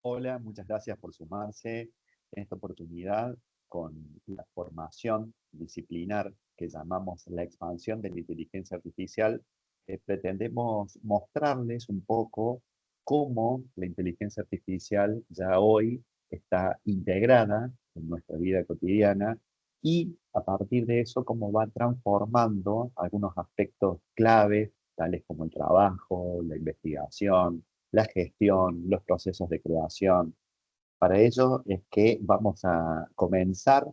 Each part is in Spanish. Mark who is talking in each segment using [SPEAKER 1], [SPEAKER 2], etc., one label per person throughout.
[SPEAKER 1] Hola, muchas gracias por sumarse en esta oportunidad con la formación disciplinar que llamamos la expansión de la inteligencia artificial. Pretendemos mostrarles un poco cómo la inteligencia artificial ya hoy está integrada en nuestra vida cotidiana y a partir de eso cómo va transformando algunos aspectos claves, tales como el trabajo, la investigación, la gestión, los procesos de creación. Para ello es que vamos a comenzar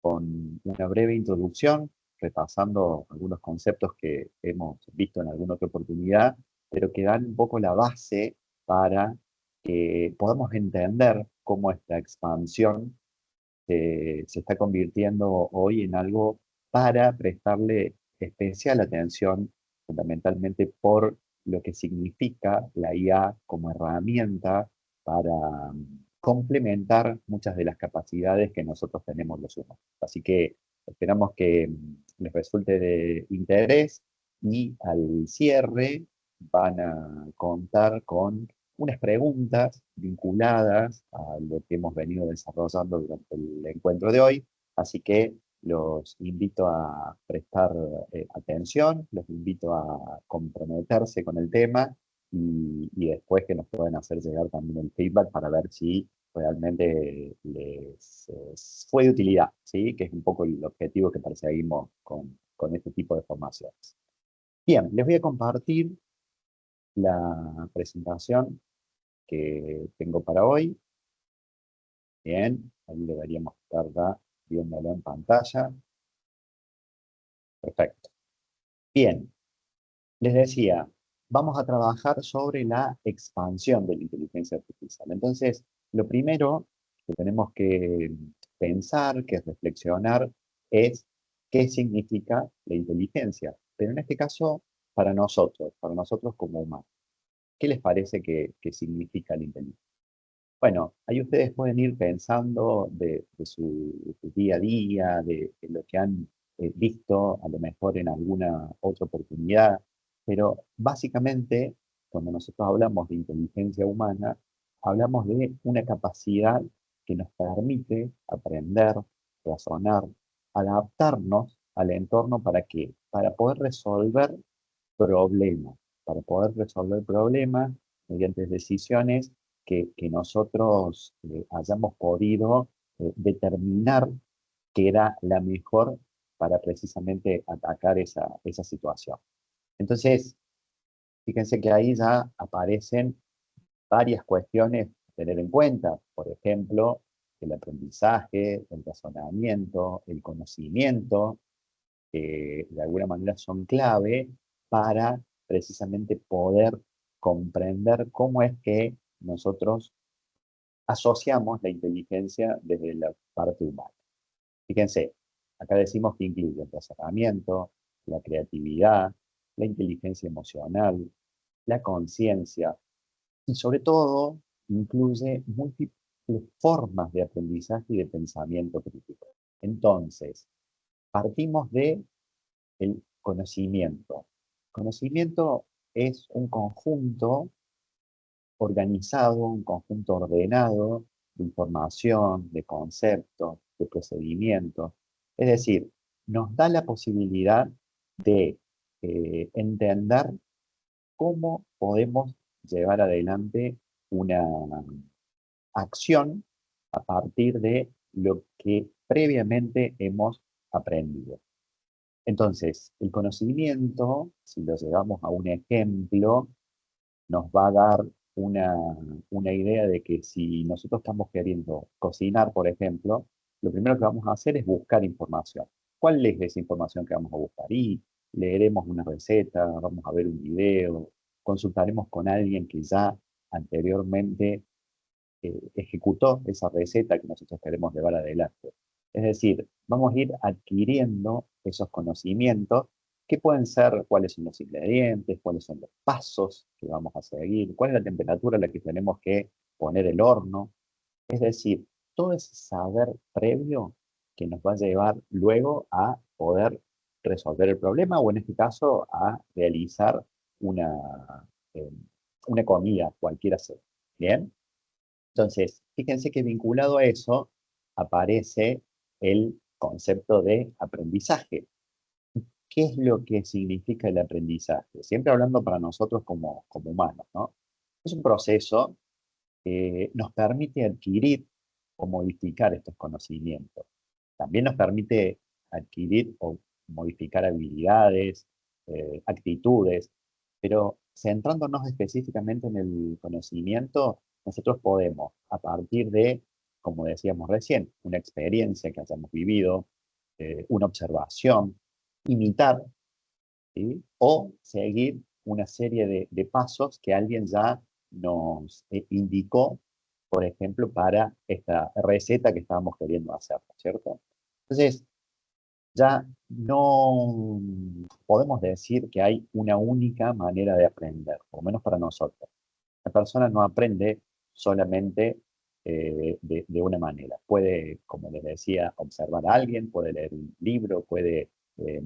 [SPEAKER 1] con una breve introducción, repasando algunos conceptos que hemos visto en alguna otra oportunidad, pero que dan un poco la base para que podamos entender cómo esta expansión se está convirtiendo hoy en algo para prestarle especial atención, fundamentalmente por lo que significa la IA como herramienta para complementar muchas de las capacidades que nosotros tenemos los humanos. Así que esperamos que les resulte de interés y al cierre van a contar con unas preguntas vinculadas a lo que hemos venido desarrollando durante el encuentro de hoy. Así que los invito a prestar atención, los invito a comprometerse con el tema y después que nos puedan hacer llegar también el feedback para ver si realmente les fue de utilidad, ¿sí? Que es un poco el objetivo que perseguimos con este tipo de formaciones. Bien, les voy a compartir la presentación que tengo para hoy. Bien, ahí deberíamos estar ya viéndolo en pantalla. Perfecto. Bien, les decía, vamos a trabajar sobre la expansión de la inteligencia artificial. Entonces, lo primero que tenemos que pensar, que reflexionar, es qué significa la inteligencia. Pero en este caso, para nosotros como humanos. ¿Qué les parece que significa la inteligencia? Bueno, ahí ustedes pueden ir pensando de su día a día, de lo que han visto a lo mejor en alguna otra oportunidad, pero básicamente cuando nosotros hablamos de inteligencia humana, hablamos de una capacidad que nos permite aprender, razonar, adaptarnos al entorno para qué, para poder resolver problemas, para poder resolver problemas mediante decisiones que nosotros hayamos podido determinar que era la mejor para precisamente atacar esa situación. Entonces, fíjense que ahí ya aparecen varias cuestiones a tener en cuenta. Por ejemplo, el aprendizaje, el razonamiento, el conocimiento, de alguna manera son clave para precisamente poder comprender cómo es que nosotros asociamos la inteligencia desde la parte humana. Fíjense, acá decimos que incluye el razonamiento, la creatividad, la inteligencia emocional, la conciencia y sobre todo incluye múltiples formas de aprendizaje y de pensamiento crítico. Entonces, partimos de el conocimiento. Conocimiento es un conjunto organizado, un conjunto ordenado de información, de conceptos, de procedimientos. Es decir, nos da la posibilidad de entender cómo podemos llevar adelante una acción a partir de lo que previamente hemos aprendido. Entonces, el conocimiento, si lo llevamos a un ejemplo, nos va a dar una, una idea de que si nosotros estamos queriendo cocinar, por ejemplo, lo primero que vamos a hacer es buscar información. ¿Cuál es esa información que vamos a buscar? Y leeremos una receta, vamos a ver un video, consultaremos con alguien que ya anteriormente ejecutó esa receta que nosotros queremos llevar adelante. Es decir, vamos a ir adquiriendo esos conocimientos que pueden ser cuáles son los ingredientes, cuáles son los pasos que vamos a seguir, cuál es la temperatura a la que tenemos que poner el horno. Es decir, todo ese saber previo que nos va a llevar luego a poder resolver el problema o en este caso a realizar una, eh, una comida, cualquiera sea. ¿Bien? Entonces, fíjense que vinculado a eso aparece el concepto de aprendizaje. ¿Qué es lo que significa el aprendizaje? Siempre hablando para nosotros como humanos, ¿no? Es un proceso que nos permite adquirir o modificar estos conocimientos. También nos permite adquirir o modificar habilidades, actitudes, pero centrándonos específicamente en el conocimiento, nosotros podemos, a partir de, como decíamos recién, una experiencia que hayamos vivido, una observación, imitar, ¿sí? O seguir una serie de pasos que alguien ya nos indicó, por ejemplo, para esta receta que estábamos queriendo hacer, ¿no es cierto? Entonces, ya no podemos decir que hay una única manera de aprender, por lo menos para nosotros. La persona no aprende solamente de una manera. Puede, como les decía, observar a alguien, puede leer un libro, puede eh,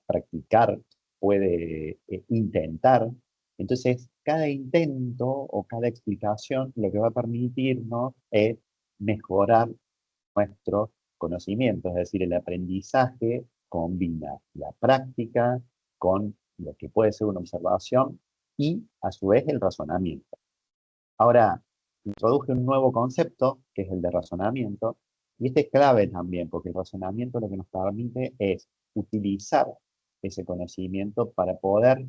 [SPEAKER 1] practicar, puede intentar. Entonces, cada intento o cada explicación lo que va a permitirnos es mejorar nuestro conocimiento, es decir, el aprendizaje combina la práctica con lo que puede ser una observación y a su vez el razonamiento. Ahora, introduje un nuevo concepto, que es el de razonamiento, y este es clave también, porque el razonamiento lo que nos permite es utilizar ese conocimiento para poder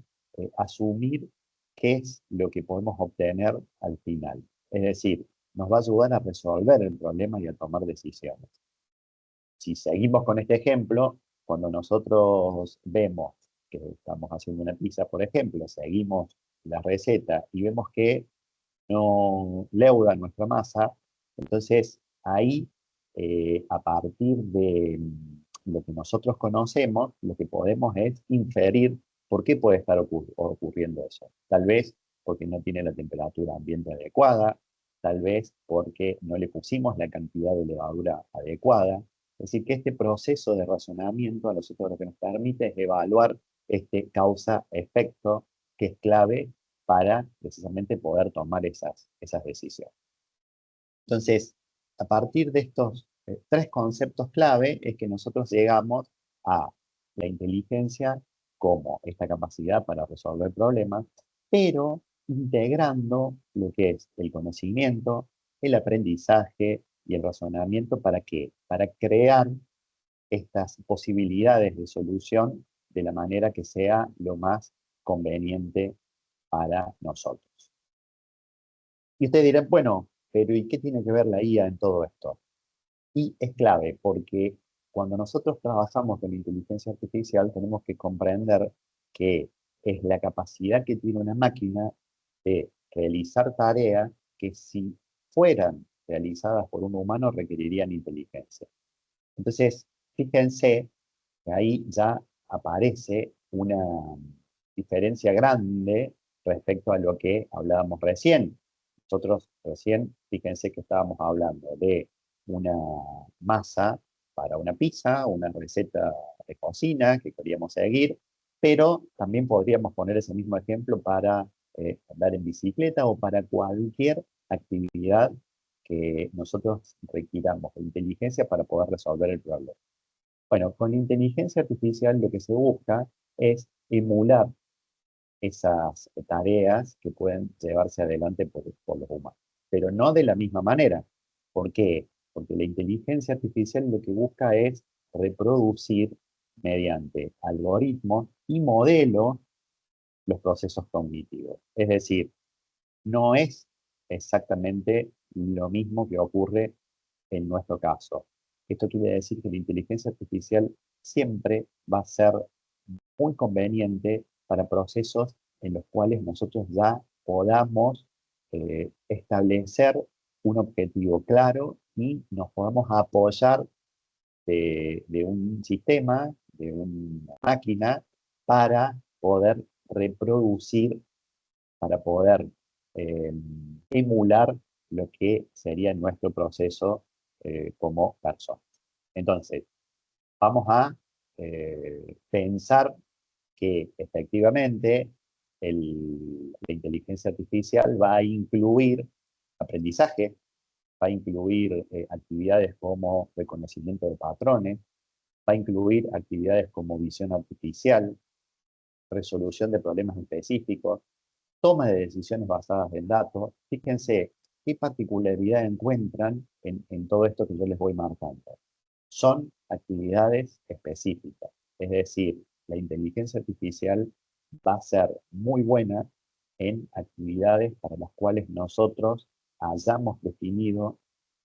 [SPEAKER 1] asumir qué es lo que podemos obtener al final. Es decir, nos va a ayudar a resolver el problema y a tomar decisiones. Si seguimos con este ejemplo, cuando nosotros vemos que estamos haciendo una pizza, por ejemplo, seguimos la receta y vemos que no leuda nuestra masa, entonces ahí, a partir de lo que nosotros conocemos, lo que podemos es inferir por qué puede estar ocurriendo eso. Tal vez porque no tiene la temperatura ambiente adecuada, tal vez porque no le pusimos la cantidad de levadura adecuada. Es decir, que este proceso de razonamiento a nosotros lo que nos permite es evaluar este causa-efecto que es clave para precisamente poder tomar esas decisiones. Entonces, a partir de estos tres conceptos clave es que nosotros llegamos a la inteligencia como esta capacidad para resolver problemas, pero integrando lo que es el conocimiento, el aprendizaje y el razonamiento para qué? Para crear estas posibilidades de solución de la manera que sea lo más conveniente para nosotros. Y ustedes dirán, bueno, pero ¿y qué tiene que ver la IA en todo esto? Y es clave porque cuando nosotros trabajamos con inteligencia artificial tenemos que comprender que es la capacidad que tiene una máquina de realizar tareas que si fueran realizadas por un humano requerirían inteligencia. Entonces, fíjense que ahí ya aparece una diferencia grande respecto a lo que hablábamos recién. Nosotros recién, fíjense que estábamos hablando de una masa para una pizza, una receta de cocina que queríamos seguir, pero también podríamos poner ese mismo ejemplo para andar en bicicleta o para cualquier actividad que nosotros requiramos de inteligencia para poder resolver el problema. Bueno, con la inteligencia artificial lo que se busca es emular esas tareas que pueden llevarse adelante por los humanos, pero no de la misma manera. ¿Por qué? Porque la inteligencia artificial lo que busca es reproducir mediante algoritmos y modelos los procesos cognitivos. Es decir, no es exactamente lo mismo que ocurre en nuestro caso. Esto quiere decir que la inteligencia artificial siempre va a ser muy conveniente para procesos en los cuales nosotros ya podamos establecer un objetivo claro y nos podamos apoyar de un sistema, de una máquina, para poder reproducir, para poder eh, emular lo que sería nuestro proceso como personas. Entonces, vamos a pensar que efectivamente la inteligencia artificial va a incluir aprendizaje, va a incluir actividades como reconocimiento de patrones, va a incluir actividades como visión artificial, resolución de problemas específicos, toma de decisiones basadas en datos. Fíjense qué particularidad encuentran en todo esto que yo les voy marcando. Son actividades específicas, es decir, la inteligencia artificial va a ser muy buena en actividades para las cuales nosotros hayamos definido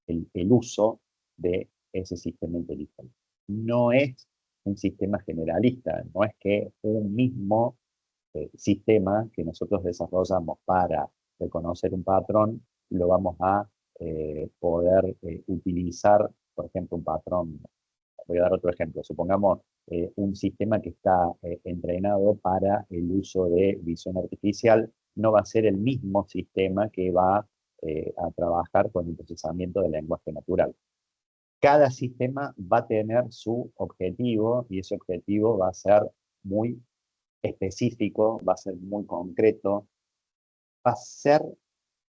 [SPEAKER 1] el uso de ese sistema inteligente. No es un sistema generalista, no es que un mismo sistema que nosotros desarrollamos para reconocer un patrón lo vamos a poder utilizar, por ejemplo, un patrón. Voy a dar otro ejemplo. Supongamos un sistema que está entrenado para el uso de visión artificial, no va a ser el mismo sistema que va a trabajar con el procesamiento del lenguaje natural. Cada sistema va a tener su objetivo y ese objetivo va a ser muy específico, va a ser muy concreto, va a ser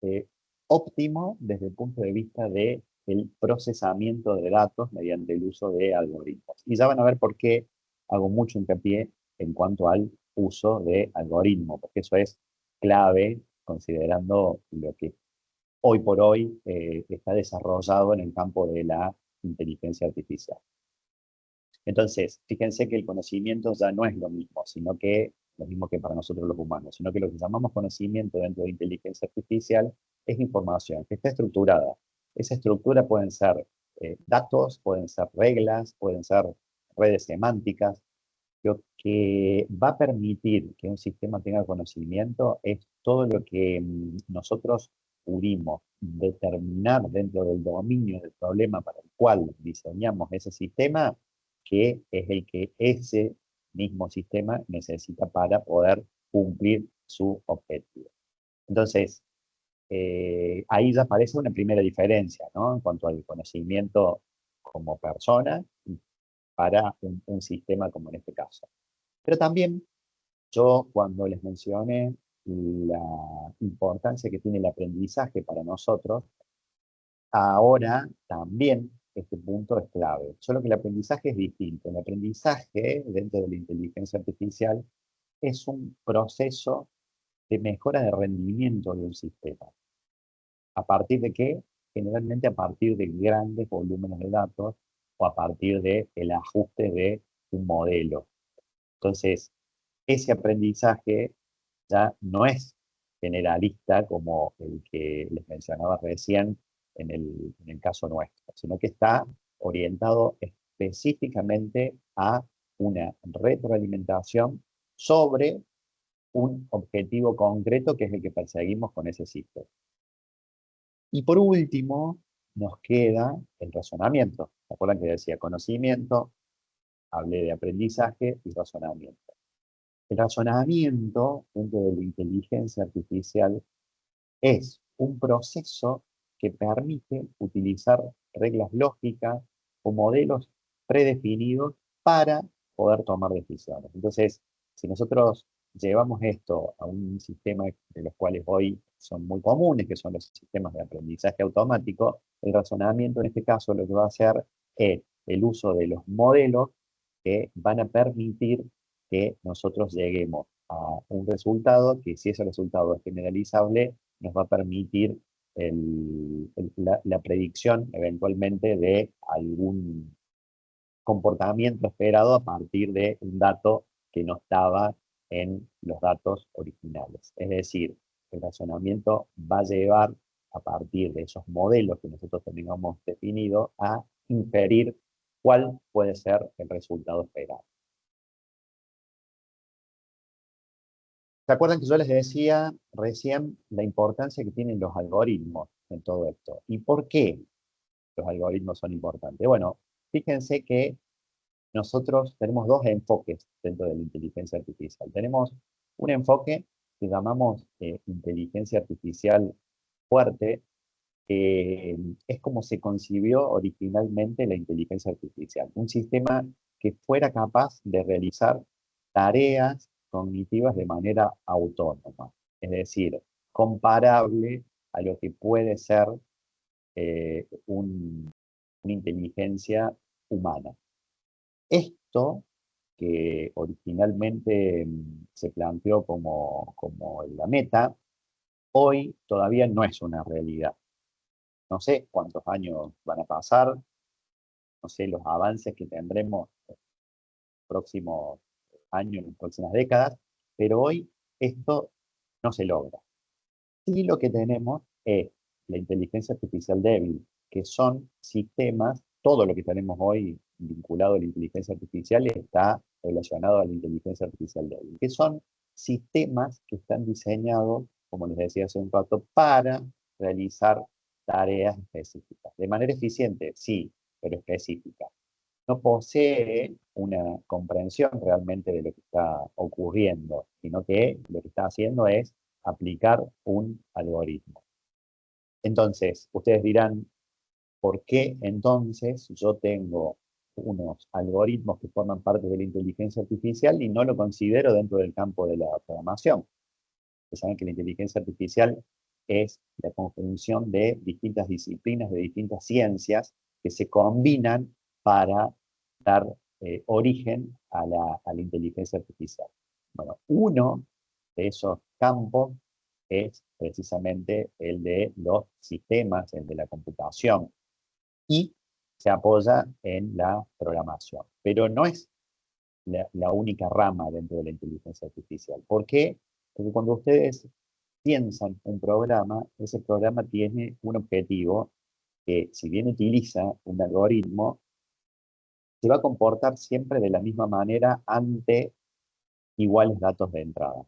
[SPEAKER 1] eh, óptimo desde el punto de vista del procesamiento de datos mediante el uso de algoritmos. Y ya van a ver por qué hago mucho hincapié en cuanto al uso de algoritmos, porque eso es clave considerando lo que hoy por hoy está desarrollado en el campo de la inteligencia artificial. Entonces, fíjense que el conocimiento ya no es lo mismo, sino que lo mismo que para nosotros los humanos, sino que lo que llamamos conocimiento dentro de inteligencia artificial es información que está estructurada. Esa estructura pueden ser datos, pueden ser reglas, pueden ser redes semánticas. Lo que va a permitir que un sistema tenga conocimiento es todo lo que nosotros pudimos determinar dentro del dominio del problema para el cual diseñamos ese sistema, que es el que ese mismo sistema necesita para poder cumplir su objetivo. Entonces, ahí ya aparece una primera diferencia, ¿no? En cuanto al conocimiento como persona para un sistema como en este caso. Pero también yo cuando les mencioné la importancia que tiene el aprendizaje para nosotros, ahora también este punto es clave. Solo que el aprendizaje es distinto. El aprendizaje dentro de la inteligencia artificial es un proceso de mejora de rendimiento de un sistema. ¿A partir de qué? Generalmente a partir de grandes volúmenes de datos o a partir del ajuste de un modelo. Entonces, ese aprendizaje ya no es generalista como el que les mencionaba recién en el caso nuestro, sino que está orientado específicamente a una retroalimentación sobre un objetivo concreto que es el que perseguimos con ese sistema. Y por último, nos queda el razonamiento. ¿Se acuerdan que decía conocimiento? Hablé de aprendizaje y razonamiento. El razonamiento dentro de la inteligencia artificial es un proceso que permite utilizar reglas lógicas o modelos predefinidos para poder tomar decisiones. Entonces, si nosotros llevamos esto a un sistema de los cuales hoy son muy comunes, que son los sistemas de aprendizaje automático, el razonamiento en este caso lo que va a hacer es el uso de los modelos que van a permitir que nosotros lleguemos a un resultado que, si ese resultado es generalizable, nos va a permitir la predicción eventualmente de algún comportamiento esperado a partir de un dato que no estaba en los datos originales. Es decir, el razonamiento va a llevar a partir de esos modelos que nosotros tengamos definido a inferir cuál puede ser el resultado esperado. ¿Se acuerdan que yo les decía recién la importancia que tienen los algoritmos en todo esto? ¿Y por qué los algoritmos son importantes? Bueno, fíjense que nosotros tenemos dos enfoques dentro de la inteligencia artificial. Tenemos un enfoque que llamamos inteligencia artificial fuerte, que es como se concibió originalmente la inteligencia artificial. Un sistema que fuera capaz de realizar tareas cognitivas de manera autónoma, es decir, comparable a lo que puede ser una inteligencia humana. Esto, que originalmente se planteó como la meta, hoy todavía no es una realidad. No sé cuántos años van a pasar, no sé los avances que tendremos en los próximos años, en las próximas décadas, pero hoy esto no se logra. Y lo que tenemos es la inteligencia artificial débil, que son sistemas, todo lo que tenemos hoy vinculado a la inteligencia artificial está relacionado a la inteligencia artificial débil, que son sistemas que están diseñados, como les decía hace un rato, para realizar tareas específicas. De manera eficiente, sí, pero específica. No posee una comprensión realmente de lo que está ocurriendo, sino que lo que está haciendo es aplicar un algoritmo. Entonces, ustedes dirán, ¿por qué entonces yo tengo unos algoritmos que forman parte de la inteligencia artificial y no lo considero dentro del campo de la programación? Ustedes saben que la inteligencia artificial es la conjunción de distintas disciplinas, de distintas ciencias que se combinan para dar origen a la inteligencia artificial. Bueno, uno de esos campos es precisamente el de los sistemas, el de la computación, y se apoya en la programación. Pero no es la única rama dentro de la inteligencia artificial. ¿Por qué? Porque cuando ustedes piensan un programa, ese programa tiene un objetivo que, si bien utiliza un algoritmo, se va a comportar siempre de la misma manera ante iguales datos de entrada.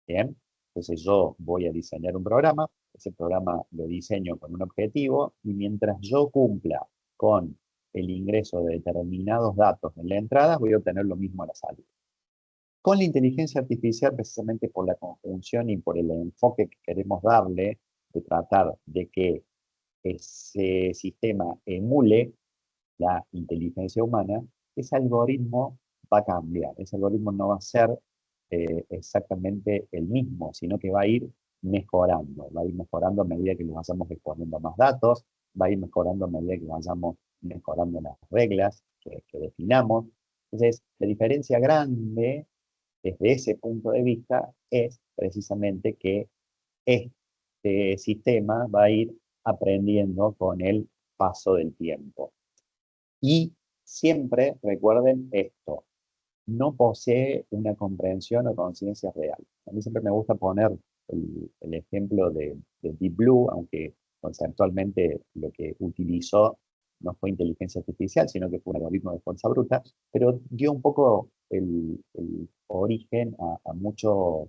[SPEAKER 1] ¿Bien? Entonces yo voy a diseñar un programa, ese programa lo diseño con un objetivo, y mientras yo cumpla con el ingreso de determinados datos en la entrada, voy a obtener lo mismo a la salida. Con la inteligencia artificial, precisamente por la conjunción y por el enfoque que queremos darle, de tratar de que ese sistema emule la inteligencia humana, ese algoritmo va a cambiar. Ese algoritmo no va a ser exactamente el mismo, sino que va a ir mejorando a medida que le vayamos exponiendo más datos, va a ir mejorando a medida que vayamos mejorando las reglas que definamos. Entonces, la diferencia grande desde ese punto de vista es precisamente que este sistema va a ir aprendiendo con el paso del tiempo. Y siempre recuerden esto, no posee una comprensión o conciencia real. A mí siempre me gusta poner el ejemplo de Deep Blue, aunque conceptualmente lo que utilizó no fue inteligencia artificial, sino que fue un algoritmo de fuerza bruta, pero dio un poco el origen a muchos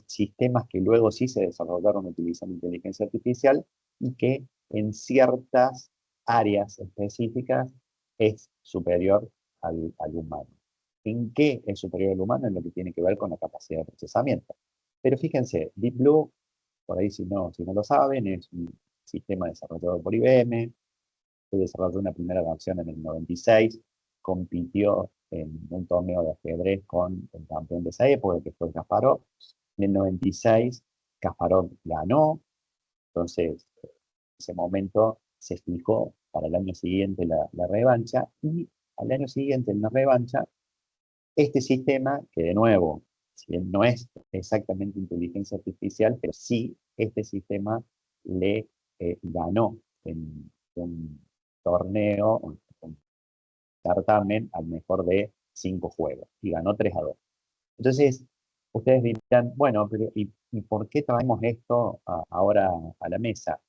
[SPEAKER 1] sistemas que luego sí se desarrollaron utilizando inteligencia artificial y que en ciertas áreas específicas es superior al humano. ¿En qué es superior al humano? En lo que tiene que ver con la capacidad de procesamiento. Pero fíjense, Deep Blue, por ahí si no lo saben, es un sistema desarrollado por IBM, se desarrolló una primera versión en el 96, compitió en un torneo de ajedrez con el campeón de esa época, que fue Kasparov. En el 96, Kasparov ganó, entonces en ese momento se fijó para el año siguiente la revancha, y al año siguiente en la revancha, este sistema, que de nuevo, si bien no es exactamente inteligencia artificial, pero sí este sistema le ganó en un torneo, un certamen al mejor de 5 juegos, y ganó 3-2. Entonces, ustedes dirán, bueno, pero ¿y por qué traemos esto ahora a la mesa?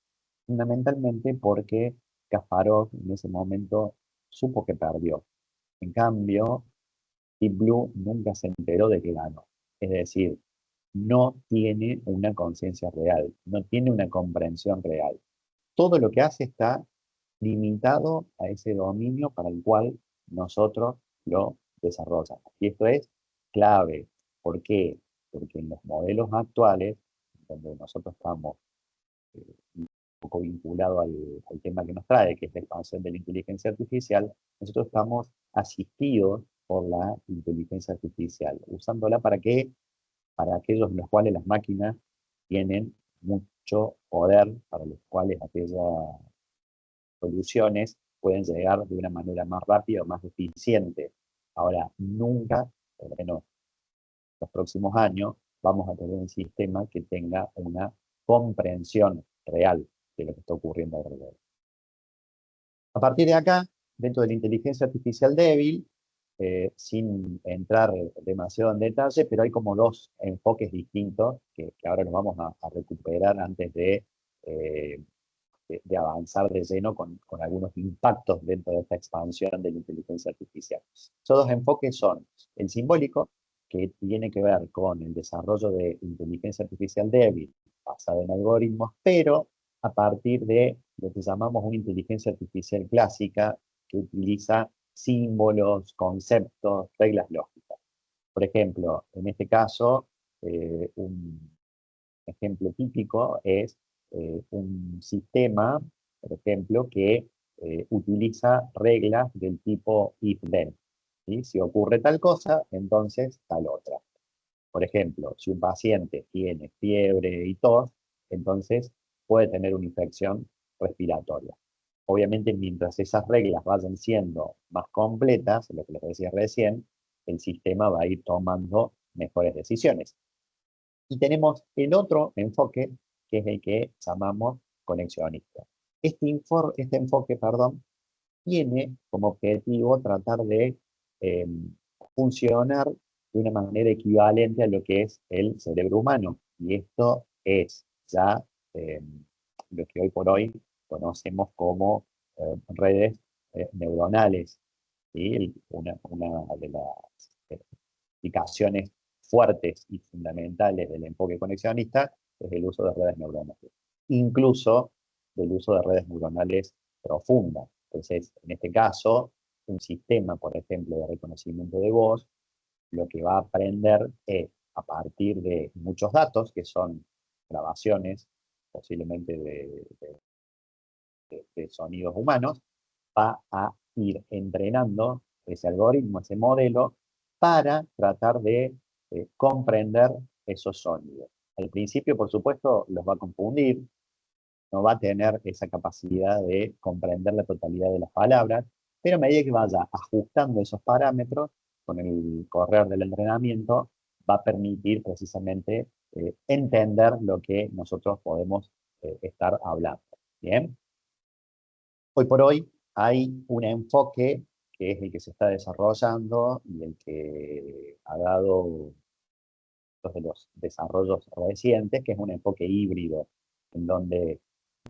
[SPEAKER 1] Fundamentalmente porque Kasparov en ese momento supo que perdió. En cambio, Deep Blue nunca se enteró de que ganó. Es decir, no tiene una conciencia real, no tiene una comprensión real. Todo lo que hace está limitado a ese dominio para el cual nosotros lo desarrollamos. Y esto es clave. ¿Por qué? Porque en los modelos actuales, donde nosotros estamos un poco vinculados al tema que nos trae, que es la expansión de la inteligencia artificial, nosotros estamos asistidos por la inteligencia artificial, usándola para qué, para aquellos en los cuales las máquinas tienen mucho mucho poder para los cuales aquellas soluciones pueden llegar de una manera más rápida o más eficiente. Ahora, nunca, por lo menos los próximos años, vamos a tener un sistema que tenga una comprensión real de lo que está ocurriendo alrededor. A partir de acá, dentro de la inteligencia artificial débil, sin entrar demasiado en detalle, pero hay como dos enfoques distintos que ahora nos vamos a recuperar antes eh, de avanzar de lleno con algunos impactos dentro de esta expansión de la inteligencia artificial. Esos dos enfoques son el simbólico, que tiene que ver con el desarrollo de inteligencia artificial débil, basada en algoritmos, pero a partir de lo que llamamos una inteligencia artificial clásica, que utiliza símbolos, conceptos, reglas lógicas. Por ejemplo, en este caso, un ejemplo típico es un sistema, por ejemplo, que utiliza reglas del tipo if-then. ¿Sí? Si ocurre tal cosa, entonces tal otra. Por ejemplo, si un paciente tiene fiebre y tos, entonces puede tener una infección respiratoria. Obviamente, mientras esas reglas vayan siendo más completas, lo que les decía recién, el sistema va a ir tomando mejores decisiones. Y tenemos el otro enfoque, que es el que llamamos conexionista. Este enfoque, perdón, tiene como objetivo tratar de eh, funcionar de una manera equivalente a lo que es el cerebro humano. Y esto es ya eh, lo que hoy por hoy conocemos como redes neuronales. ¿Sí? Una de las aplicaciones fuertes y fundamentales del enfoque conexionista es el uso de redes neuronales, incluso del uso de redes neuronales profundas. Entonces, en este caso, un sistema, por ejemplo, de reconocimiento de voz, lo que va a aprender es, a partir de muchos datos, que son grabaciones, posiblemente de sonidos humanos, va a ir entrenando ese algoritmo, ese modelo, para tratar de comprender esos sonidos. Al principio, por supuesto, los va a confundir, no va a tener esa capacidad de comprender la totalidad de las palabras, pero a medida que vaya ajustando esos parámetros, con el correr del entrenamiento, va a permitir precisamente entender lo que nosotros podemos estar hablando. ¿Bien? Hoy por hoy hay un enfoque que es el que se está desarrollando y el que ha dado de los desarrollos recientes, que es un enfoque híbrido, en donde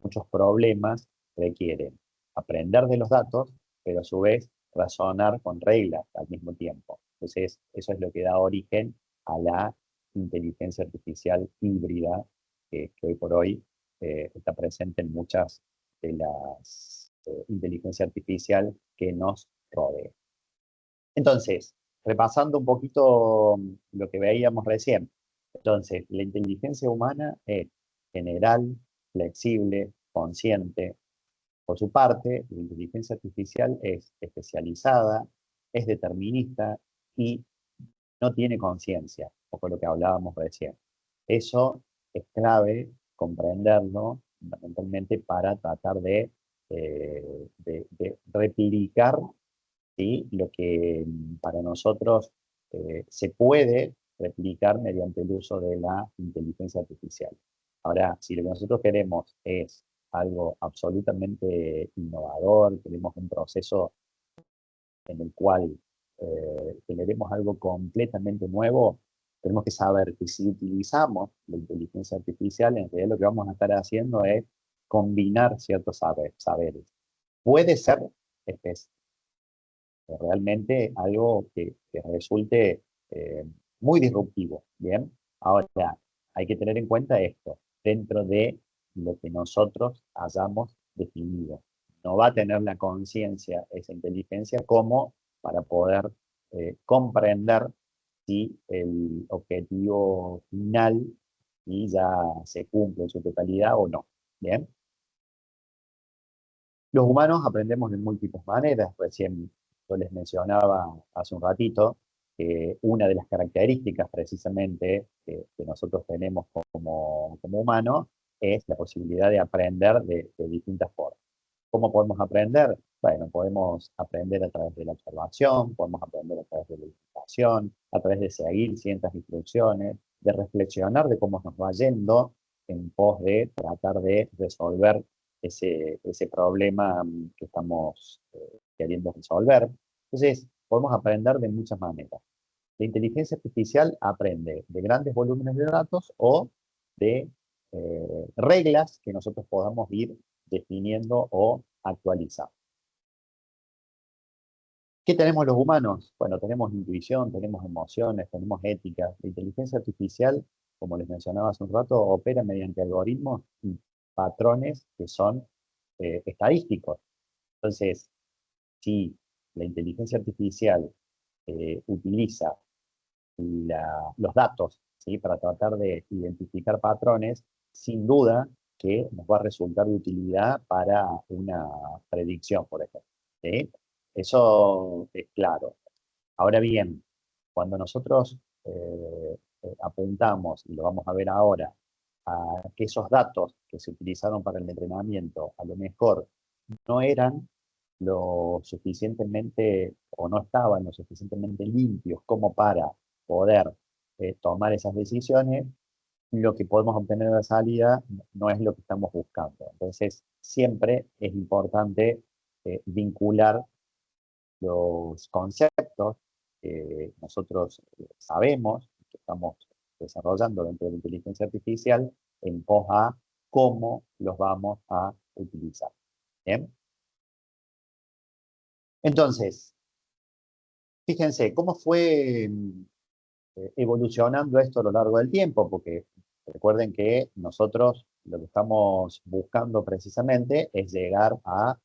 [SPEAKER 1] muchos problemas requieren aprender de los datos, pero a su vez razonar con reglas al mismo tiempo. Entonces, eso es lo que da origen a la inteligencia artificial híbrida, que hoy por hoy está presente en muchas de las inteligencia artificial que nos rodean. Entonces, repasando un poquito lo que veíamos recién. Entonces, la inteligencia humana es general, flexible, consciente. Por su parte, la inteligencia artificial es especializada, es determinista y no tiene conciencia, un poco lo que hablábamos recién. Eso es clave comprenderlo fundamentalmente para tratar de replicar, ¿sí? Lo que para nosotros se puede replicar mediante el uso de la inteligencia artificial. Ahora, si lo que nosotros queremos es algo absolutamente innovador, queremos un proceso en el cual generemos algo completamente nuevo, tenemos que saber que si utilizamos la inteligencia artificial, en realidad lo que vamos a estar haciendo es combinar ciertos saberes. Puede ser específico, realmente algo que resulte muy disruptivo, ¿bien? Ahora, hay que tener en cuenta esto, dentro de lo que nosotros hayamos definido. No va a tener la conciencia, esa inteligencia, como para poder comprender si el objetivo final y ya se cumple en su totalidad o no, ¿bien? Los humanos aprendemos de múltiples maneras. Recién yo les mencionaba hace un ratito que una de las características precisamente que nosotros tenemos como humanos es la posibilidad de aprender de distintas formas. ¿Cómo podemos aprender? Bueno, podemos aprender a través de la observación, podemos aprender a través de la imitación, a través de seguir ciertas instrucciones, de reflexionar de cómo nos va yendo en pos de tratar de resolver ese problema que estamos queriendo resolver. Entonces, podemos aprender de muchas maneras. La inteligencia artificial aprende de grandes volúmenes de datos o de reglas que nosotros podamos ir definiendo o actualizando. ¿Qué tenemos los humanos? Bueno, tenemos intuición, tenemos emociones, tenemos ética. La inteligencia artificial, como les mencionaba hace un rato, opera mediante algoritmos y patrones que son estadísticos. Entonces, si la inteligencia artificial utiliza los datos, ¿sí? Para tratar de identificar patrones, sin duda que nos va a resultar de utilidad para una predicción, por ejemplo. ¿Sí? Eso es claro. Ahora bien, cuando nosotros apuntamos, y lo vamos a ver ahora, a que esos datos que se utilizaron para el entrenamiento a lo mejor no eran lo suficientemente o no estaban lo suficientemente limpios como para poder tomar esas decisiones, lo que podemos obtener de la salida no es lo que estamos buscando. Entonces, siempre es importante vincular los conceptos que nosotros sabemos, que estamos desarrollando dentro de la inteligencia artificial, en pos a cómo los vamos a utilizar. ¿Bien? Entonces, fíjense, ¿cómo fue evolucionando esto a lo largo del tiempo? Porque recuerden que nosotros lo que estamos buscando precisamente es llegar a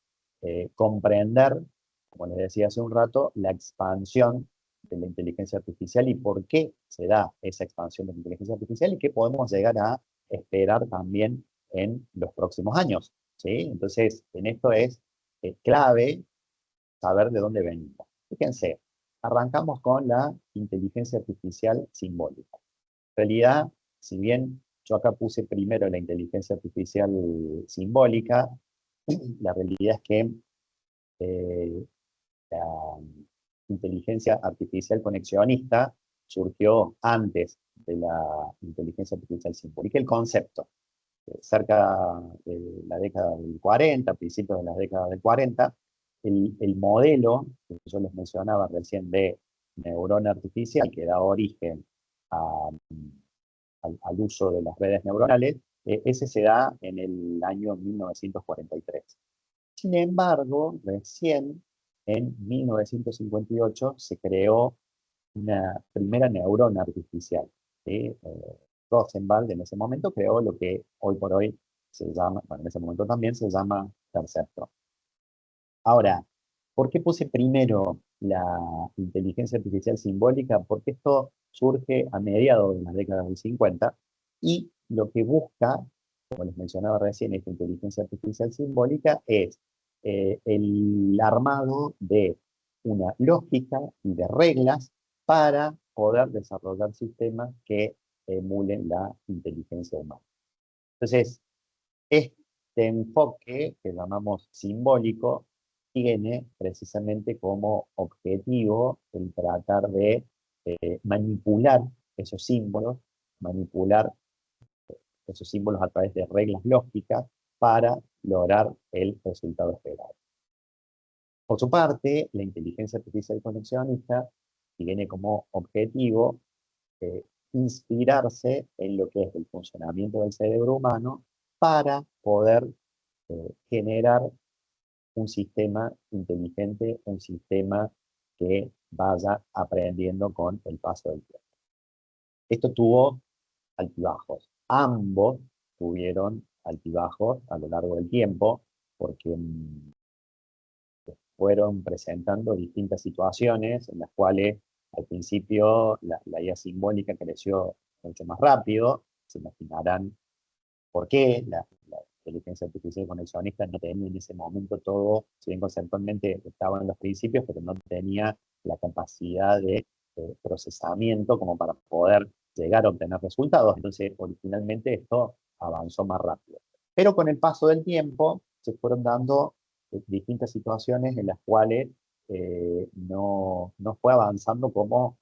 [SPEAKER 1] comprender, como les decía hace un rato, la expansión de la inteligencia artificial y por qué se da esa expansión de la inteligencia artificial y qué podemos llegar a esperar también en los próximos años. ¿Sí? Entonces, en esto es clave saber de dónde venimos. Fíjense, arrancamos con la inteligencia artificial simbólica. En realidad, si bien yo acá puse primero la inteligencia artificial simbólica, la realidad es que la inteligencia artificial conexionista surgió antes de la inteligencia artificial simbólica. El concepto, cerca de la década del 40, principios de la década del 40, el modelo que yo les mencionaba recién de neurona artificial, que da origen al uso de las redes neuronales, ese se da en el año 1943. Sin embargo, recién en 1958 se creó una primera neurona artificial. ¿Sí? Rosenwald en ese momento creó lo que hoy por hoy se llama, bueno, en ese momento también se llama perceptron. Ahora, ¿por qué puse primero la inteligencia artificial simbólica? Porque esto surge a mediados de las décadas del 50 y lo que busca, como les mencionaba recién, esta inteligencia artificial simbólica es el armado de una lógica y de reglas para poder desarrollar sistemas que emulen la inteligencia humana. Entonces, este enfoque que llamamos simbólico tiene precisamente como objetivo el tratar de manipular esos símbolos, manipular esos símbolos a través de reglas lógicas para lograr el resultado esperado. Por su parte, la inteligencia artificial conexionista tiene como objetivo eh, inspirarse en lo que es el funcionamiento del cerebro humano para poder generar un sistema inteligente, un sistema que vaya aprendiendo con el paso del tiempo. Esto tuvo altibajos. Ambos tuvieron altibajos a lo largo del tiempo porque fueron presentando distintas situaciones en las cuales al principio la IA simbólica creció mucho más rápido. Se imaginarán por qué la inteligencia artificial conexionista no tenía en ese momento todo, si bien conceptualmente estaba en los principios, pero no tenía la capacidad de procesamiento como para poder llegar a obtener resultados. Entonces, originalmente esto avanzó más rápido. Pero con el paso del tiempo se fueron dando distintas situaciones en las cuales no fue avanzando como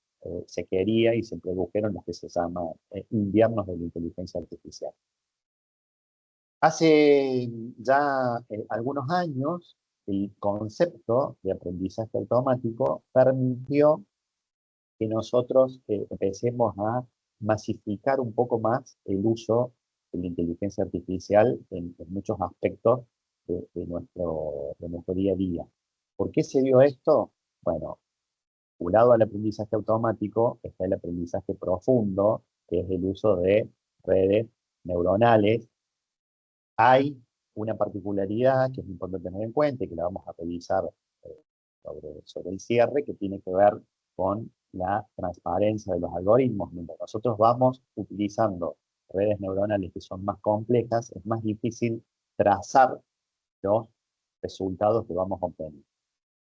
[SPEAKER 1] se quería y se produjeron los que se llaman inviernos de la inteligencia artificial. Hace ya algunos años, el concepto de aprendizaje automático permitió que nosotros empecemos a masificar un poco más el uso de la inteligencia artificial en muchos aspectos de nuestro día a día. ¿Por qué se dio esto? Bueno, vinculado al aprendizaje automático está el aprendizaje profundo, que es el uso de redes neuronales. Hay una particularidad que es importante tener en cuenta y que la vamos a revisar sobre el cierre, que tiene que ver con la transparencia de los algoritmos. Mientras nosotros vamos utilizando redes neuronales que son más complejas, es más difícil trazar los resultados que vamos a obtener.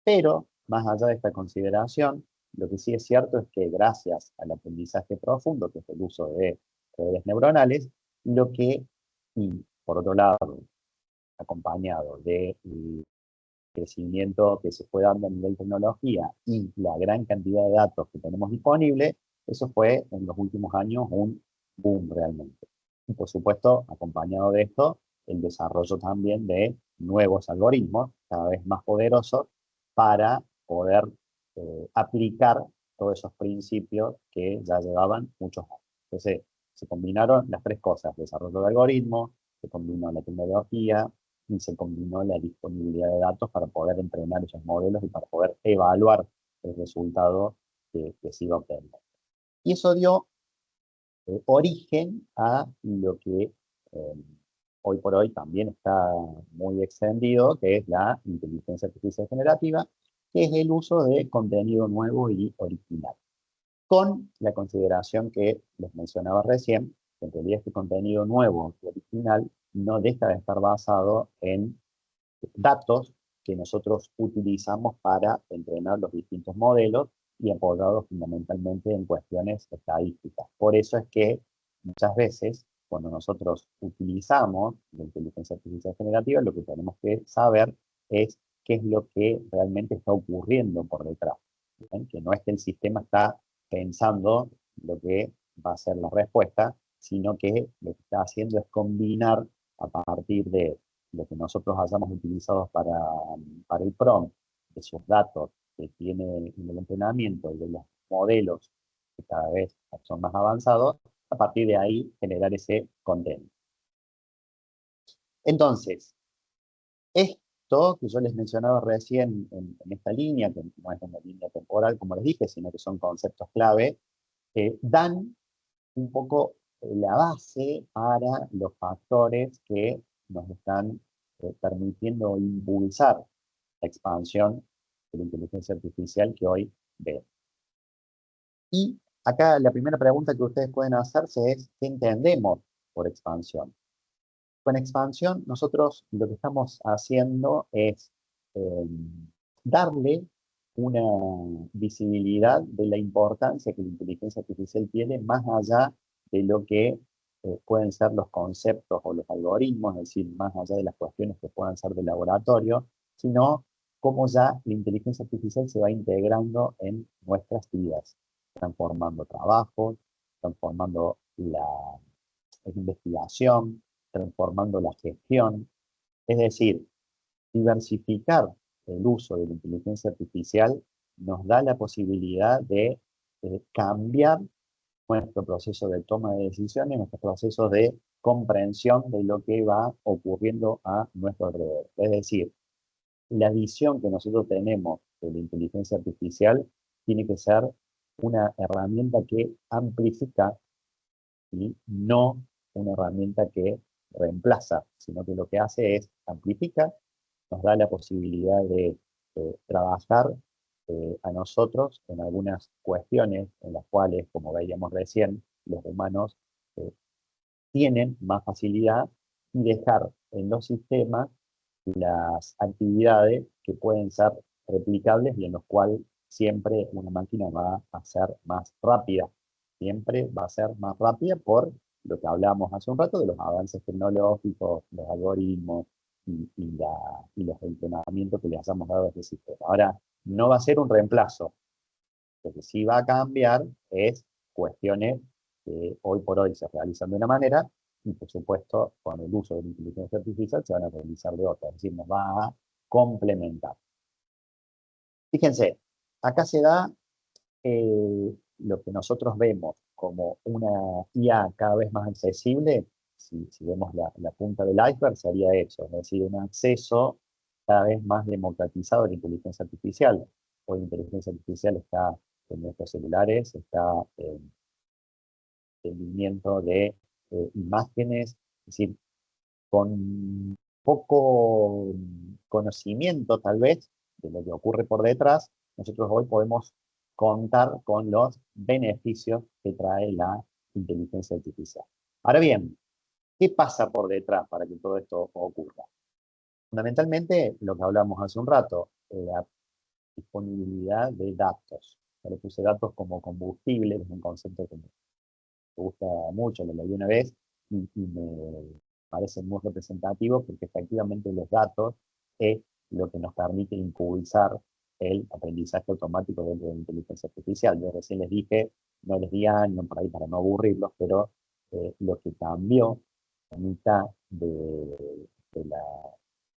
[SPEAKER 1] Pero, más allá de esta consideración, lo que sí es cierto es que gracias al aprendizaje profundo, que es el uso de redes neuronales, y por otro lado, acompañado del crecimiento que se fue dando a nivel tecnología y la gran cantidad de datos que tenemos disponibles, eso fue en los últimos años un boom realmente. Y por supuesto, acompañado de esto, el desarrollo también de nuevos algoritmos cada vez más poderosos para poder aplicar todos esos principios que ya llevaban muchos años. Entonces, se combinaron las tres cosas: desarrollo de algoritmos, se combinó la tecnología y se combinó la disponibilidad de datos para poder entrenar esos modelos y para poder evaluar el resultado que se iba a obtener. Y eso dio origen a lo que eh, hoy por hoy también está muy extendido, que es la inteligencia artificial generativa, que es el uso de contenido nuevo y original. Con la consideración que les mencionaba recién, que en realidad este contenido nuevo y original no deja de estar basado en datos que nosotros utilizamos para entrenar los distintos modelos y apoyados fundamentalmente en cuestiones estadísticas. Por eso es que muchas veces, cuando nosotros utilizamos la inteligencia artificial generativa, lo que tenemos que saber es qué es lo que realmente está ocurriendo por detrás. ¿Bien? Que no es que el sistema está pensando lo que va a ser la respuesta, sino que lo que está haciendo es combinar a partir de lo que nosotros hayamos utilizado para el prompt, de sus datos que tiene en el entrenamiento y de los modelos que cada vez son más avanzados, a partir de ahí generar ese contenido. Entonces, esto que yo les mencionaba recién en esta línea, que no es una línea temporal, como les dije, sino que son conceptos clave, dan un poco la base para los factores que nos están permitiendo impulsar la expansión de la inteligencia artificial que hoy vemos. Y acá la primera pregunta que ustedes pueden hacerse es, ¿qué entendemos por expansión? Con expansión, nosotros lo que estamos haciendo es eh, darle una visibilidad de la importancia que la inteligencia artificial tiene más allá de lo que pueden ser los conceptos o los algoritmos, es decir, más allá de las cuestiones que puedan ser de laboratorio, sino cómo ya la inteligencia artificial se va integrando en nuestras vidas, transformando trabajos, transformando la investigación, transformando la gestión. Es decir, diversificar el uso de la inteligencia artificial nos da la posibilidad de cambiar nuestro proceso de toma de decisiones, nuestro proceso de comprensión de lo que va ocurriendo a nuestro alrededor. Es decir, la visión que nosotros tenemos de la inteligencia artificial tiene que ser una herramienta que amplifica y no una herramienta que reemplaza, sino que lo que hace es amplifica, nos da la posibilidad de trabajar a nosotros en algunas cuestiones en las cuales, como veíamos recién, los humanos eh, tienen más facilidad y dejar en los sistemas las actividades que pueden ser replicables y en los cuales siempre una máquina va a ser más rápida. Siempre va a ser más rápida por lo que hablábamos hace un rato de los avances tecnológicos, los algoritmos y los entrenamientos que le hayamos dado a este sistema. Ahora, no va a ser un reemplazo. Lo que sí va a cambiar es cuestiones que hoy por hoy se realizan de una manera y, por supuesto, con el uso de la inteligencia artificial se van a realizar de otra. Es decir, nos va a complementar. Fíjense, acá se da lo que nosotros vemos como una IA cada vez más accesible. Si vemos la punta del iceberg, sería eso, es decir, un acceso cada vez más democratizado a la inteligencia artificial. Hoy la inteligencia artificial está en nuestros celulares, está en rendimiento de imágenes, es decir, con poco conocimiento tal vez de lo que ocurre por detrás, nosotros hoy podemos contar con los beneficios que trae la inteligencia artificial. Ahora bien, ¿qué pasa por detrás para que todo esto ocurra? Fundamentalmente, lo que hablamos hace un rato, la disponibilidad de datos. Yo le puse datos como combustible, es un concepto que me gusta mucho, lo leí una vez y me parece muy representativo porque efectivamente los datos es lo que nos permite impulsar el aprendizaje automático dentro de la inteligencia artificial. Yo recién les dije, no les di años por ahí para no aburrirlos, pero lo que cambió a mitad de la,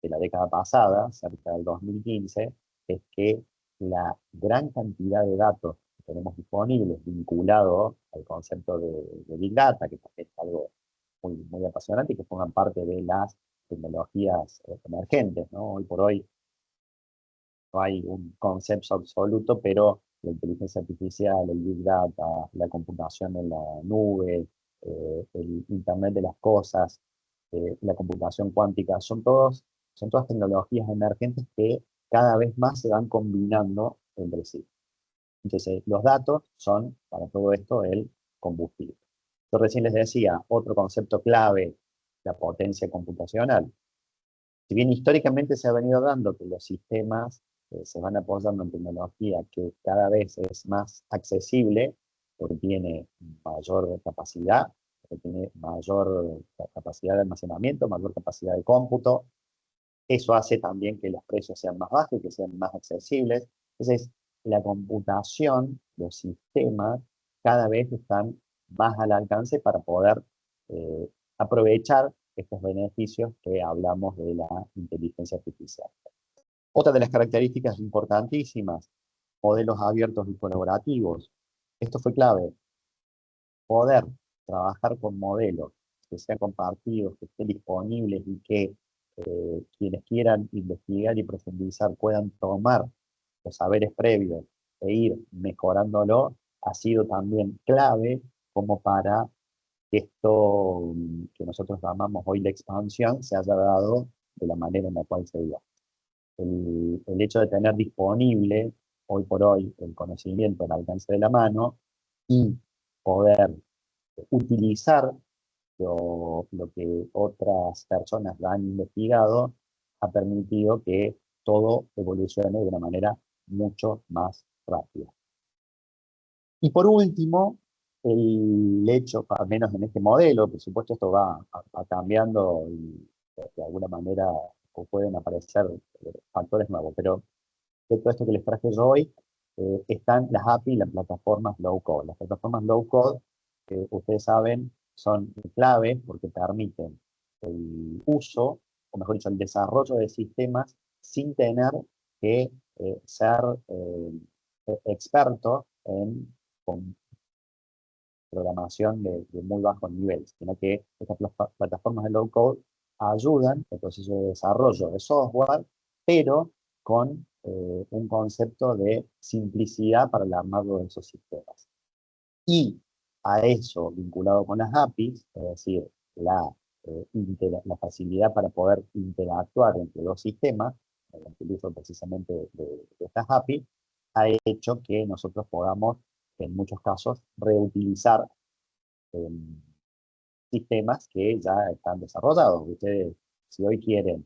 [SPEAKER 1] de la década pasada, cerca del 2015, es que la gran cantidad de datos que tenemos disponibles vinculado al concepto de Big Data, que es algo muy, muy apasionante y que forman parte de las tecnologías emergentes, ¿no? Hoy por hoy no hay un concepto absoluto, pero la inteligencia artificial, el Big Data, la computación en la nube, el Internet de las cosas, la computación cuántica, son todas tecnologías emergentes que cada vez más se van combinando entre sí. Entonces, los datos son, para todo esto, el combustible. Yo recién les decía, otro concepto clave, la potencia computacional. Si bien históricamente se ha venido dando que los sistemas se van apoyando en tecnología que cada vez es más accesible, porque tiene mayor capacidad, porque tiene mayor capacidad de almacenamiento, mayor capacidad de cómputo, eso hace también que los precios sean más bajos y que sean más accesibles. Entonces, la computación, los sistemas, cada vez están más al alcance para poder eh, aprovechar estos beneficios que hablamos de la inteligencia artificial. Otra de las características importantísimas, modelos abiertos y colaborativos. Esto fue clave, poder trabajar con modelos que sean compartidos, que estén disponibles y que quienes quieran investigar y profundizar puedan tomar los saberes previos e ir mejorándolo, ha sido también clave como para que esto que nosotros llamamos hoy la expansión se haya dado de la manera en la cual se dio. El hecho de tener disponible hoy por hoy el conocimiento al alcance de la mano y poder utilizar lo que otras personas han investigado ha permitido que todo evolucione de una manera mucho más rápida. Y por último, el hecho, al menos en este modelo, por supuesto esto va cambiando y de alguna manera pueden aparecer factores nuevos, pero de todo esto que les traje yo hoy, están las API y las plataformas low code. Las plataformas low code, ustedes saben, son clave porque permiten el uso, o mejor dicho, el desarrollo de sistemas sin tener que ser expertos en programación de muy bajo nivel, sino que estas plataformas de low code ayudan el proceso de desarrollo de software, pero con un concepto de simplicidad para el armado de esos sistemas. Y a eso, vinculado con las APIs, es decir, la facilidad para poder interactuar entre dos sistemas, mediante el uso precisamente de estas APIs, ha hecho que nosotros podamos, en muchos casos, reutilizar eh, sistemas que ya están desarrollados. Ustedes, si hoy quieren,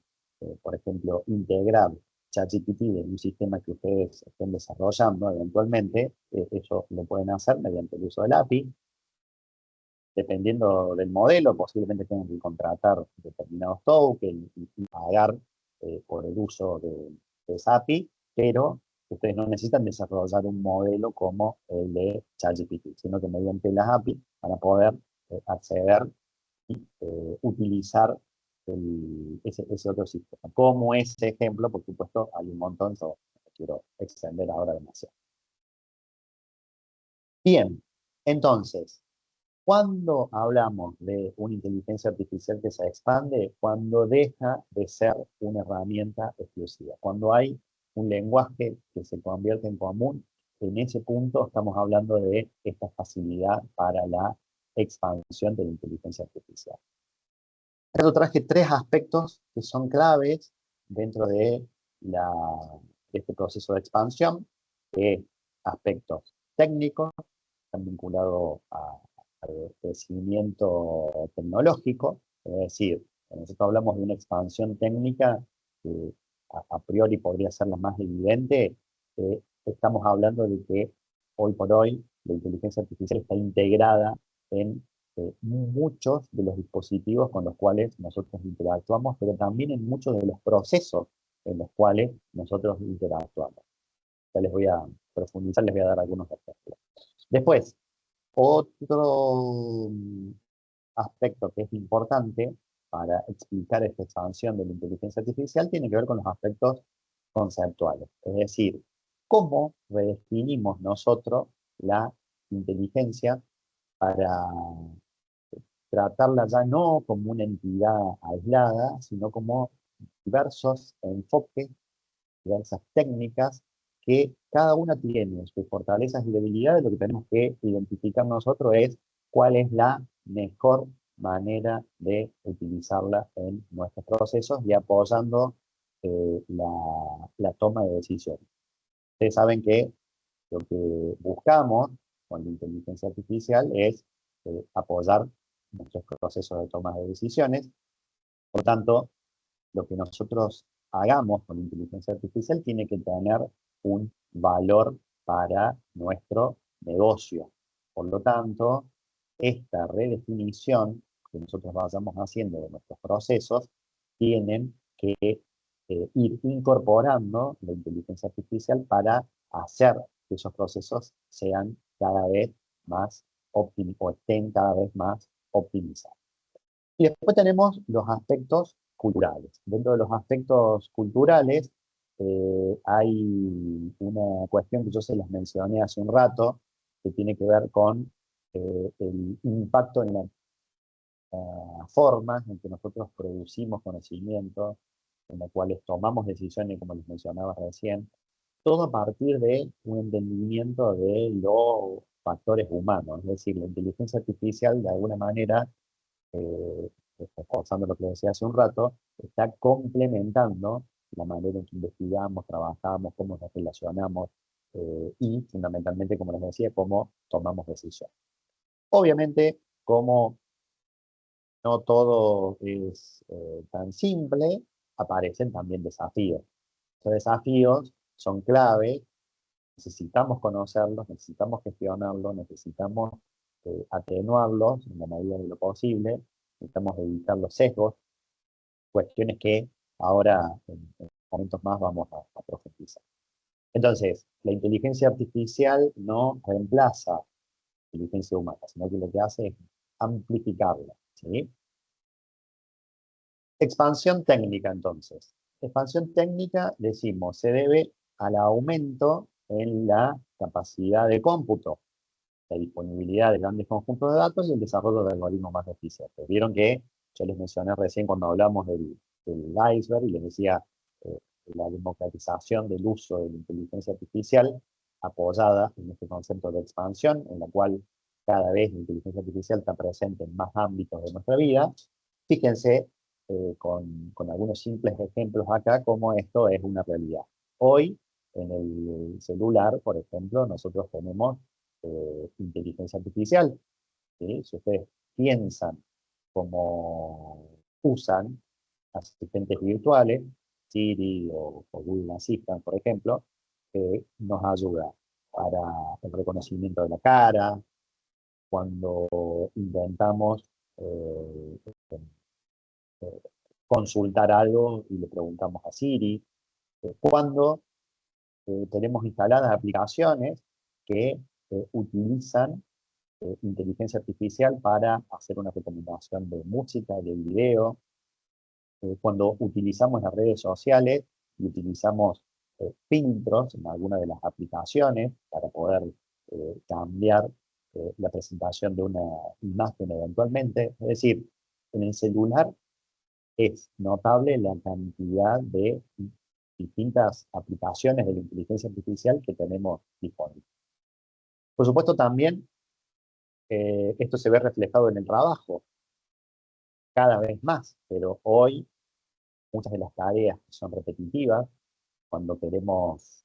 [SPEAKER 1] por ejemplo, integrar ChatGPT en un sistema que ustedes estén desarrollando eventualmente, eso lo pueden hacer mediante el uso del API. dependiendo del modelo, posiblemente tengan que contratar determinados tokens y pagar por el uso de esa API, pero ustedes no necesitan desarrollar un modelo como el de ChatGPT, sino que mediante las API van a poder acceder y utilizar ese otro sistema. Como ese ejemplo, por supuesto, hay un montón, yo no quiero extender ahora demasiado. Bien, entonces, cuando hablamos de una inteligencia artificial que se expande, cuando deja de ser una herramienta exclusiva, cuando hay un lenguaje que se convierte en común, en ese punto estamos hablando de esta facilidad para la expansión de la inteligencia artificial. Yo traje tres aspectos que son claves dentro de este proceso de expansión, aspectos técnicos, están vinculados al crecimiento tecnológico, es decir, cuando nosotros hablamos de una expansión técnica, que a priori podría ser la más evidente, estamos hablando de que hoy por hoy la inteligencia artificial está integrada en muchos de los dispositivos con los cuales nosotros interactuamos, pero también en muchos de los procesos en los cuales nosotros interactuamos. Ya les voy a profundizar, les voy a dar algunos ejemplos. Después, otro aspecto que es importante para explicar esta expansión de la inteligencia artificial tiene que ver con los aspectos conceptuales. Es decir, cómo redefinimos nosotros la inteligencia para tratarla ya no como una entidad aislada, sino como diversos enfoques, diversas técnicas, que cada una tiene sus fortalezas y debilidades. Lo que tenemos que identificar nosotros es cuál es la mejor manera de utilizarla en nuestros procesos y apoyando la toma de decisiones. Ustedes saben que lo que buscamos con la inteligencia artificial es apoyar nuestros procesos de toma de decisiones. Por tanto, lo que nosotros hagamos con la inteligencia artificial tiene que tener un valor para nuestro negocio. Por lo tanto, esta redefinición que nosotros vayamos haciendo de nuestros procesos tienen que ir incorporando la inteligencia artificial para hacer que esos procesos sean cada vez más óptimos o estén cada vez más optimizados. Y después tenemos los aspectos culturales. Dentro de los aspectos culturales hay una cuestión que yo se las mencioné hace un rato, que tiene que ver con el impacto en la forma en que nosotros producimos conocimiento, en la cuales tomamos decisiones, como les mencionaba recién, todo a partir de un entendimiento de los factores humanos. Es decir, la inteligencia artificial, de alguna manera, eh, reforzando lo que decía hace un rato, está complementando la manera en que investigamos, trabajamos, cómo nos relacionamos y fundamentalmente, como les decía, cómo tomamos decisiones. Obviamente, como no todo es tan simple, aparecen también desafíos. Esos desafíos son clave, necesitamos conocerlos, necesitamos gestionarlos, necesitamos atenuarlos en la medida de lo posible, necesitamos evitar los sesgos, cuestiones que ahora en momentos más vamos a profundizar. Entonces, la inteligencia artificial no reemplaza la inteligencia humana, sino que lo que hace es amplificarla, ¿sí? Expansión técnica, entonces. Expansión técnica, decimos, se debe al aumento en la capacidad de cómputo, la disponibilidad de grandes conjuntos de datos y el desarrollo de algoritmos más eficientes. Vieron que yo les mencioné recién cuando hablamos del iceberg y les decía eh, la democratización del uso de la inteligencia artificial apoyada en este concepto de expansión, en la cual cada vez la inteligencia artificial está presente en más ámbitos de nuestra vida. Fíjense con algunos simples ejemplos acá cómo esto es una realidad. Hoy, en el celular, por ejemplo, nosotros tenemos inteligencia artificial. ¿Sí? Si ustedes piensan cómo usan asistentes virtuales, Siri o Google Assistant, por ejemplo, nos ayuda para el reconocimiento de la cara, cuando intentamos eh, eh, consultar algo y le preguntamos a Siri, cuando tenemos instaladas aplicaciones que utilizan inteligencia artificial para hacer una recomendación de música, de video, cuando utilizamos las redes sociales y utilizamos filtros en alguna de las aplicaciones para poder cambiar la presentación de una imagen eventualmente. Es decir, en el celular es notable la cantidad de distintas aplicaciones de la inteligencia artificial que tenemos disponibles. Por supuesto, también esto se ve reflejado en el trabajo cada vez más, pero hoy muchas de las tareas que son repetitivas, cuando queremos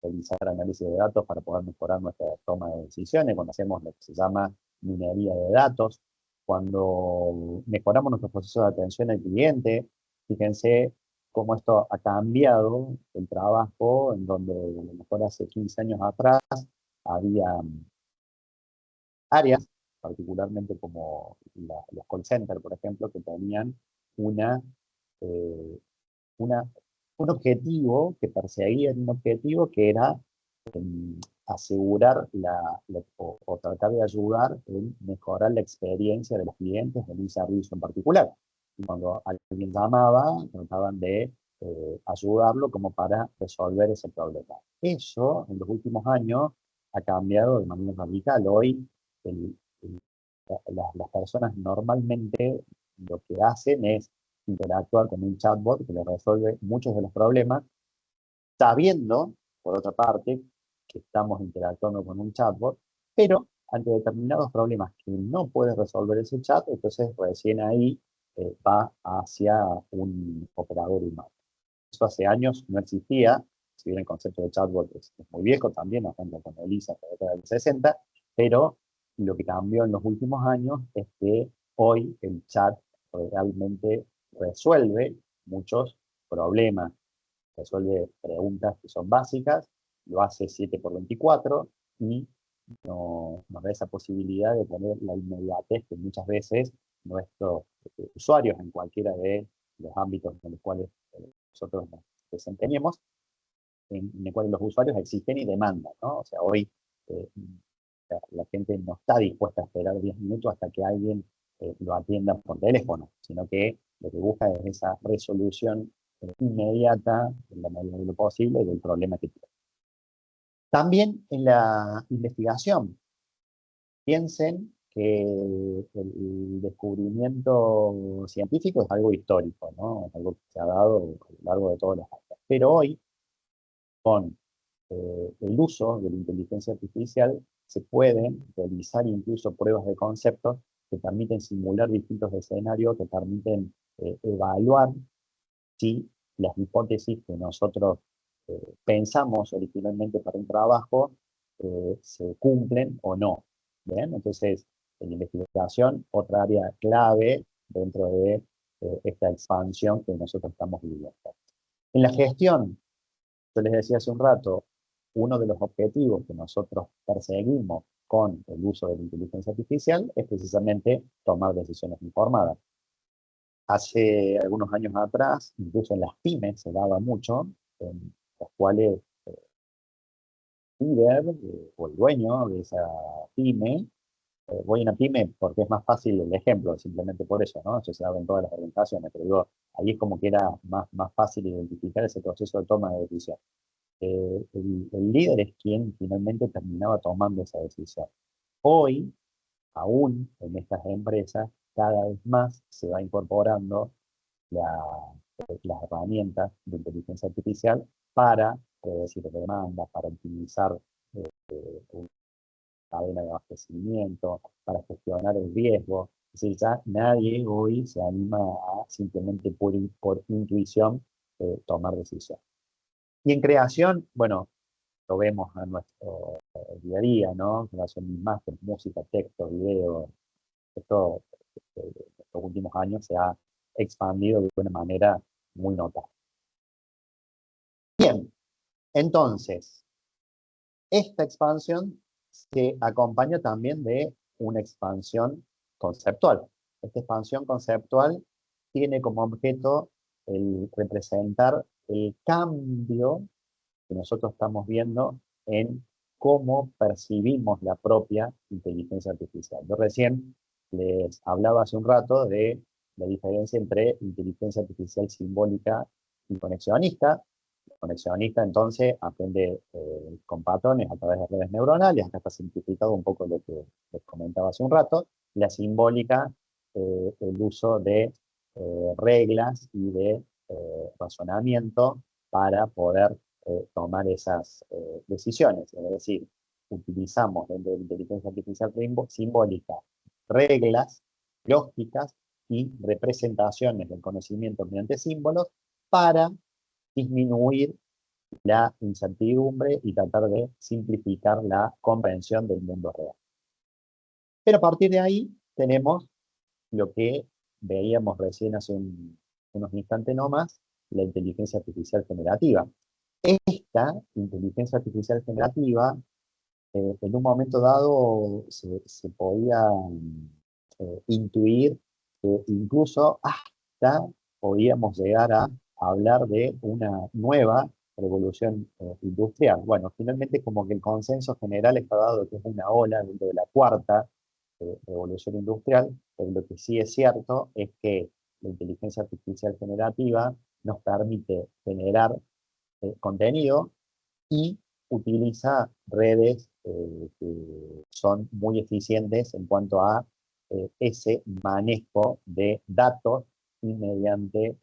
[SPEAKER 1] realizar análisis de datos para poder mejorar nuestra toma de decisiones, cuando hacemos lo que se llama minería de datos, cuando mejoramos nuestros procesos de atención al cliente, fíjense cómo esto ha cambiado el trabajo, en donde a lo mejor hace 15 años atrás había áreas, particularmente como los call centers, por ejemplo, que tenían una, eh, una, un objetivo, que perseguían un objetivo que era asegurar o tratar de ayudar en mejorar la experiencia de los clientes en un servicio en particular. Y cuando alguien llamaba, trataban de ayudarlo como para resolver ese problema. Eso, en los últimos años, ha cambiado de manera radical. Hoy, el, las personas normalmente lo que hacen es interactuar con un chatbot que les resuelve muchos de los problemas, sabiendo, por otra parte, que estamos interactuando con un chatbot, pero ante determinados problemas que no puede resolver ese chat, entonces recién ahí va hacia un operador humano. Eso hace años no existía, si bien el concepto de chatbot es muy viejo también, por ejemplo con Elisa en la década del 60, pero lo que cambió en los últimos años es que hoy el chat realmente resuelve muchos problemas, resuelve preguntas que son básicas, lo hace 7 por 24 y nos da esa posibilidad de tener la inmediatez que muchas veces nuestros usuarios en cualquiera de los ámbitos en los cuales nosotros nos desempeñemos, en el cual los usuarios exigen y demandan, ¿no? O sea, hoy eh, la gente no está dispuesta a esperar 10 minutos hasta que alguien lo atienda por teléfono, sino que lo que busca es esa resolución inmediata, en la medida de lo posible, del problema que tiene. También en la investigación, piensen que el descubrimiento científico es algo histórico, ¿no? Es algo que se ha dado a lo largo de todos los años. Pero hoy, con el uso de la inteligencia artificial, se pueden realizar incluso pruebas de conceptos que permiten simular distintos escenarios, que permiten evaluar si las hipótesis que nosotros pensamos originalmente para un trabajo se cumplen o no. ¿Bien? Entonces, en investigación, otra área clave dentro de esta expansión que nosotros estamos viviendo. En la gestión, yo les decía hace un rato, uno de los objetivos que nosotros perseguimos con el uso de la inteligencia artificial es precisamente tomar decisiones informadas. Hace algunos años atrás, incluso en las pymes se daba mucho, en las cuales el líder o el dueño de esa pyme, voy a una pyme porque es más fácil el ejemplo, simplemente por eso, ¿no? Eso se daba en todas las organizaciones, pero digo, ahí es como que era más fácil identificar ese proceso de toma de decisión. El líder es quien finalmente terminaba tomando esa decisión. Hoy, aún en estas empresas, cada vez más se va incorporando la- las herramientas de inteligencia artificial para predecir demandas, para optimizar una cadena de abastecimiento, para gestionar el riesgo. Es decir, ya nadie hoy se anima a simplemente por intuición tomar decisiones. Y en creación, bueno, lo vemos en nuestro día a día, ¿no? Creación de imágenes, música, texto, video. Esto en estos últimos años se ha expandido de una manera muy notable. Bien, entonces, esta expansión se acompaña también de una expansión conceptual. Esta expansión conceptual tiene como objeto el representar el cambio que nosotros estamos viendo en cómo percibimos la propia inteligencia artificial. Yo recién les hablaba hace un rato de la diferencia entre inteligencia artificial simbólica y conexionista. Conexionista entonces aprende con patrones a través de redes neuronales, acá está simplificado un poco lo que les comentaba hace un rato. La simbólica, el uso de reglas y de razonamiento para poder tomar esas decisiones. Es decir, utilizamos dentro de la inteligencia artificial simbólica reglas, lógicas y representaciones del conocimiento mediante símbolos para disminuir la incertidumbre y tratar de simplificar la comprensión del mundo real. Pero a partir de ahí tenemos lo que veíamos recién hace unos instantes nomás, la inteligencia artificial generativa. Esta inteligencia artificial generativa, en un momento dado se podía intuir que incluso hasta podíamos llegar a hablar de una nueva revolución industrial. Bueno, finalmente como que el consenso general está dado que es una ola dentro de la cuarta revolución industrial, pero lo que sí es cierto es que la inteligencia artificial generativa nos permite generar contenido y utiliza redes que son muy eficientes en cuanto a ese manejo de datos y mediante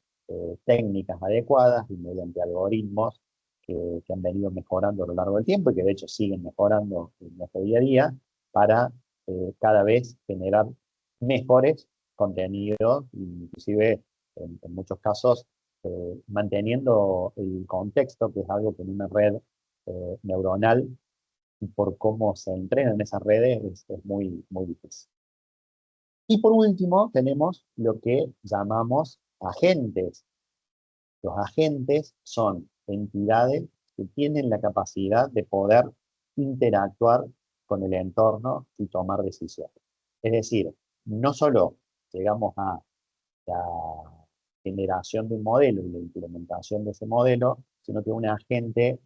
[SPEAKER 1] técnicas adecuadas y mediante algoritmos que han venido mejorando a lo largo del tiempo y que de hecho siguen mejorando en nuestro día a día para cada vez generar mejores contenidos, inclusive en muchos casos manteniendo el contexto, que es algo que en una red neuronal, y por cómo se entrenan esas redes, es muy, muy difícil. Y por último, tenemos lo que llamamos agentes. Los agentes son entidades que tienen la capacidad de poder interactuar con el entorno y tomar decisiones. Es decir, no solo llegamos a la generación de un modelo y la implementación de ese modelo, sino que un agente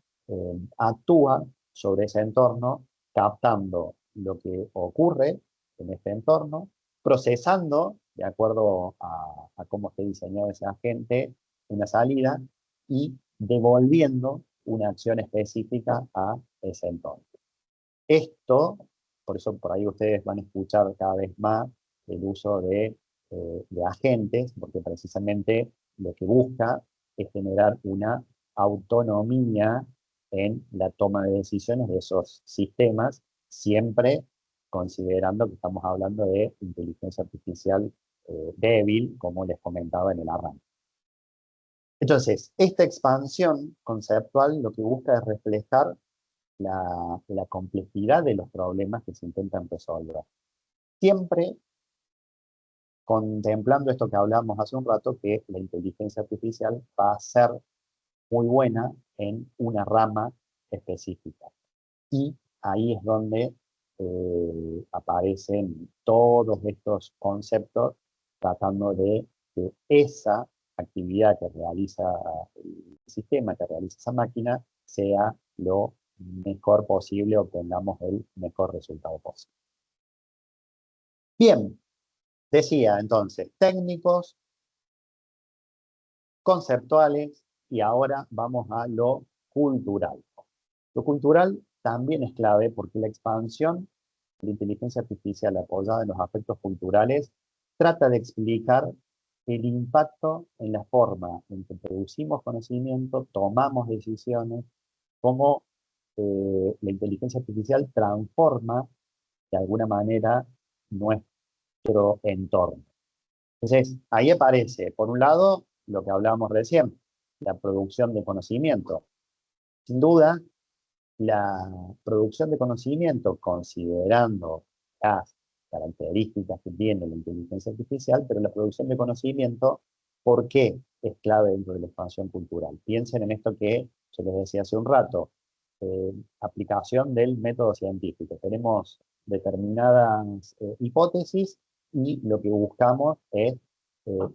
[SPEAKER 1] actúa sobre ese entorno, captando lo que ocurre en este entorno, procesando, de acuerdo a cómo esté diseñado ese agente, una salida y devolviendo una acción específica a ese entorno. Esto, por eso por ahí ustedes van a escuchar cada vez más el uso de agentes, porque precisamente lo que busca es generar una autonomía en la toma de decisiones de esos sistemas, siempre considerando que estamos hablando de inteligencia artificial débil, como les comentaba en el arranque. Entonces, esta expansión conceptual lo que busca es reflejar la complejidad de los problemas que se intentan resolver. Siempre contemplando esto que hablamos hace un rato, que la inteligencia artificial va a ser muy buena en una rama específica. Y ahí es donde aparecen todos estos conceptos tratando de que esa actividad que realiza el sistema, que realiza esa máquina, sea lo mejor posible, obtengamos el mejor resultado posible. Bien, decía entonces, técnicos, conceptuales, y ahora vamos a lo cultural. Lo cultural también es clave porque la expansión de la inteligencia artificial apoyada en los aspectos culturales trata de explicar el impacto en la forma en que producimos conocimiento, tomamos decisiones, cómo la inteligencia artificial transforma de alguna manera nuestro entorno. Entonces, ahí aparece, por un lado, lo que hablábamos recién, la producción de conocimiento. Sin duda, la producción de conocimiento, considerando las características que tiene la inteligencia artificial, pero la producción de conocimiento, ¿por qué es clave dentro de la expansión cultural? Piensen en esto que yo les decía hace un rato, aplicación del método científico. Tenemos determinadas hipótesis y lo que buscamos es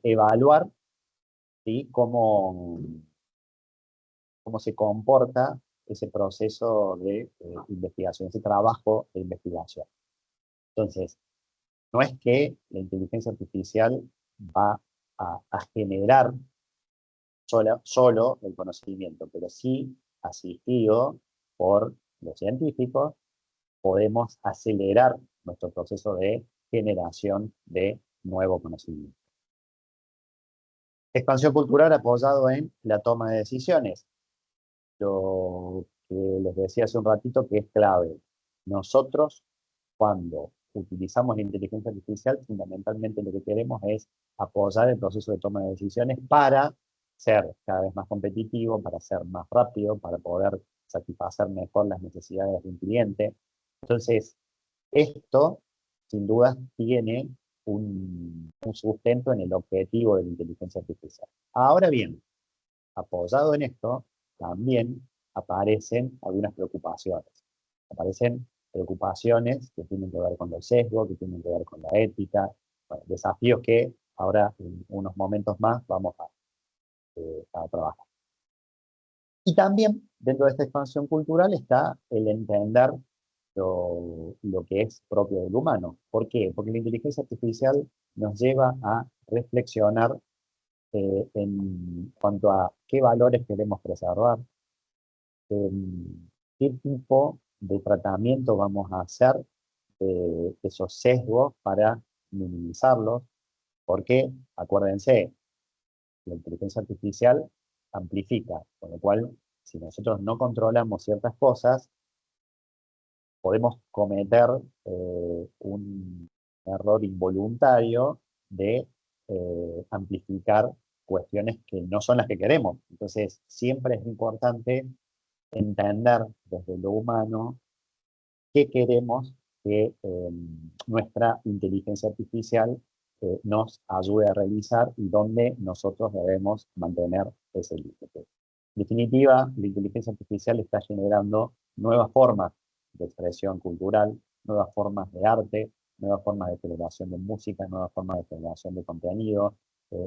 [SPEAKER 1] evaluar, ¿sí? Cómo se comporta ese proceso de investigación, ese trabajo de investigación. Entonces, no es que la inteligencia artificial va a generar solo el conocimiento, pero sí, asistido por los científicos, podemos acelerar nuestro proceso de generación de nuevo conocimiento. Expansión cultural apoyado en la toma de decisiones. Lo que les decía hace un ratito que es clave. Nosotros, cuando utilizamos la inteligencia artificial, fundamentalmente lo que queremos es apoyar el proceso de toma de decisiones para ser cada vez más competitivo, para ser más rápido, para poder satisfacer mejor las necesidades de un cliente. Entonces, esto, sin duda, tiene un sustento en el objetivo de la inteligencia artificial. Ahora bien, apoyado en esto, también aparecen algunas preocupaciones. Aparecen preocupaciones que tienen que ver con los sesgos, que tienen que ver con la ética, bueno, desafíos que ahora en unos momentos más vamos a trabajar. Y también dentro de esta expansión cultural está el entender lo que es propio del humano. ¿Por qué? Porque la inteligencia artificial nos lleva a reflexionar en cuanto a qué valores queremos preservar, qué tipo de tratamiento vamos a hacer de esos sesgos para minimizarlos, porque acuérdense, la inteligencia artificial amplifica, con lo cual si nosotros no controlamos ciertas cosas, podemos cometer un error involuntario de amplificar cuestiones que no son las que queremos. Entonces, siempre es importante entender desde lo humano qué queremos que nuestra inteligencia artificial nos ayude a realizar y dónde nosotros debemos mantener ese límite. En definitiva, la inteligencia artificial está generando nuevas formas de expresión cultural, nuevas formas de arte, nuevas formas de generación de música, nuevas formas de generación de contenido,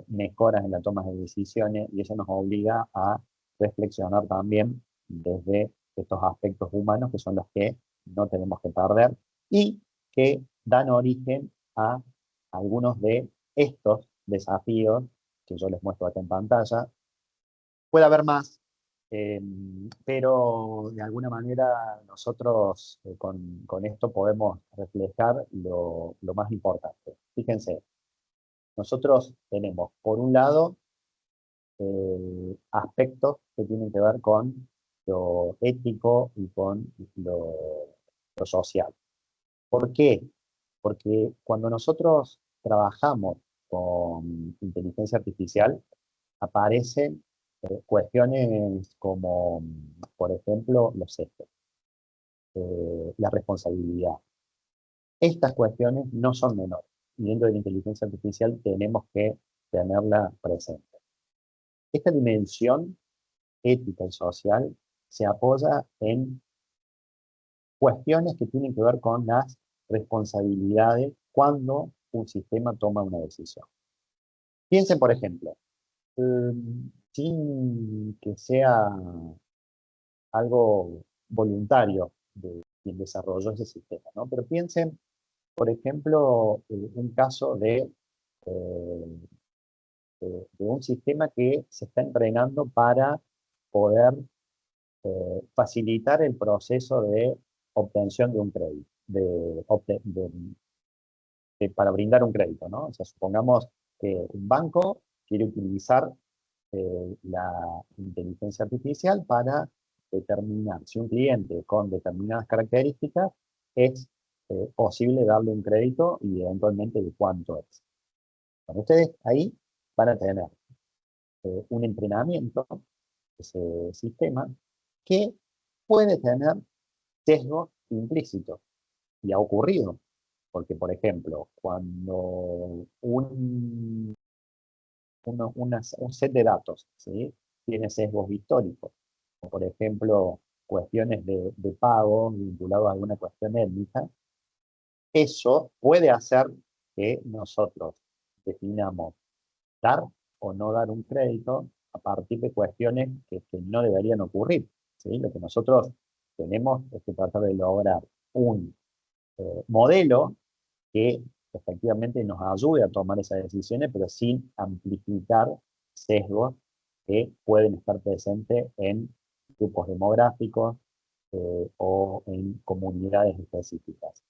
[SPEAKER 1] mejoras en la toma de decisiones, y eso nos obliga a reflexionar también desde estos aspectos humanos que son los que no tenemos que perder y que dan origen a algunos de estos desafíos que yo les muestro acá en pantalla. Puede haber más, eh, pero de alguna manera nosotros con esto podemos reflejar lo más importante. Fíjense, nosotros tenemos, por un lado, aspectos que tienen que ver con lo ético y con lo social. ¿Por qué? Porque cuando nosotros trabajamos con inteligencia artificial, aparecen cuestiones como, por ejemplo, los sesgos, la responsabilidad. Estas cuestiones no son menores. Y dentro de la inteligencia artificial tenemos que tenerla presente. Esta dimensión ética y social se apoya en cuestiones que tienen que ver con las responsabilidades cuando un sistema toma una decisión. Piensen, por ejemplo, eh, sin que sea algo voluntario de quien desarrolló ese sistema, ¿no? Pero piensen, por ejemplo, un caso eh, de un sistema que se está entrenando para poder facilitar el proceso de obtención de un crédito, para brindar un crédito, ¿no? O sea, supongamos que un banco quiere utilizar la inteligencia artificial para determinar si un cliente con determinadas características es posible darle un crédito y eventualmente de cuánto es. Bueno, ustedes ahí van a tener un entrenamiento, ese sistema, que puede tener sesgos implícitos. Y ha ocurrido, porque por ejemplo, cuando un set de datos, ¿sí? Tiene sesgos históricos, o por ejemplo, cuestiones de pago vinculadas a alguna cuestión étnica, Eso puede hacer que nosotros definamos dar o no dar un crédito a partir de cuestiones que no deberían ocurrir, ¿sí? Lo que nosotros tenemos es que tratar de lograr un modelo que efectivamente nos ayude a tomar esas decisiones, pero sin amplificar sesgos que pueden estar presentes en grupos demográficos o en comunidades específicas.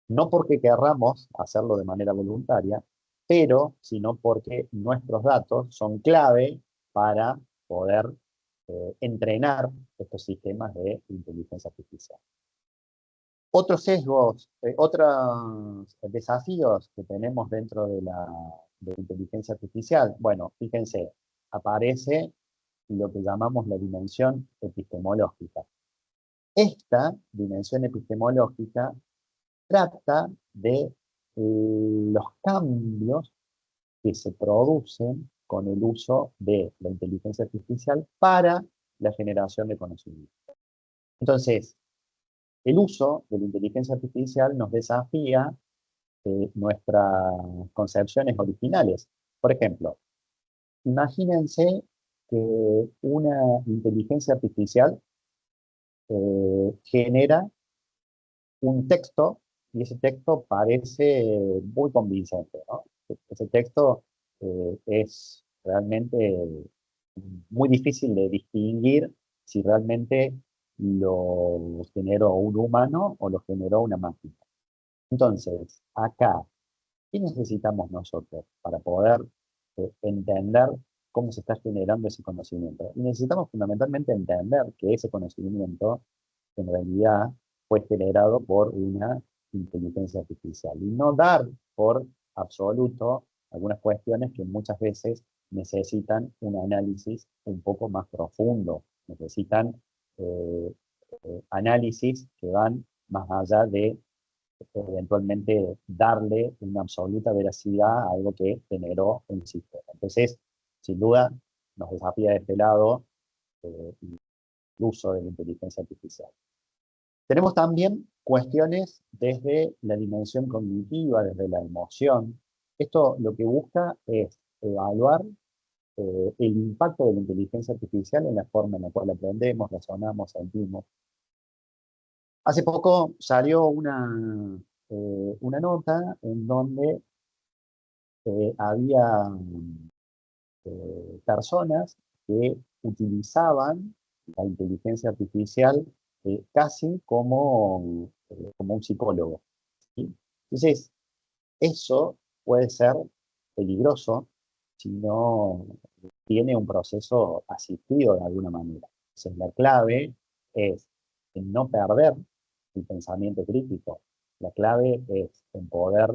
[SPEAKER 1] No porque querramos hacerlo de manera voluntaria, pero sino porque nuestros datos son clave para poder entrenar estos sistemas de inteligencia artificial. Otros sesgos, otros desafíos que tenemos dentro de la inteligencia artificial, bueno, fíjense, aparece lo que llamamos la dimensión epistemológica. Esta dimensión epistemológica trata de los cambios que se producen con el uso de la inteligencia artificial para la generación de conocimiento. Entonces, el uso de la inteligencia artificial nos desafía nuestras concepciones originales. Por ejemplo, imagínense que una inteligencia artificial genera un texto y ese texto parece muy convincente, ¿no? Ese texto es realmente muy difícil de distinguir si realmente lo generó un humano o lo generó una máquina. Entonces, acá, ¿qué necesitamos nosotros para poder entender cómo se está generando ese conocimiento? Y necesitamos fundamentalmente entender que ese conocimiento en realidad fue generado por una inteligencia artificial y no dar por absoluto algunas cuestiones que muchas veces necesitan un análisis un poco más profundo, necesitan eh, análisis que van más allá de eventualmente darle una absoluta veracidad a algo que generó un sistema. Entonces, sin duda, nos desafía de este lado el uso de la inteligencia artificial. Tenemos también cuestiones desde la dimensión cognitiva, desde la emoción. Esto lo que busca es evaluar el impacto de la inteligencia artificial en la forma en la cual aprendemos, razonamos, sentimos. Hace poco salió una nota en donde había personas que utilizaban la inteligencia artificial casi como un psicólogo, ¿sí? Entonces, eso puede ser peligroso si no tiene un proceso asistido de alguna manera. Entonces, la clave es en no perder el pensamiento crítico. La clave es en poder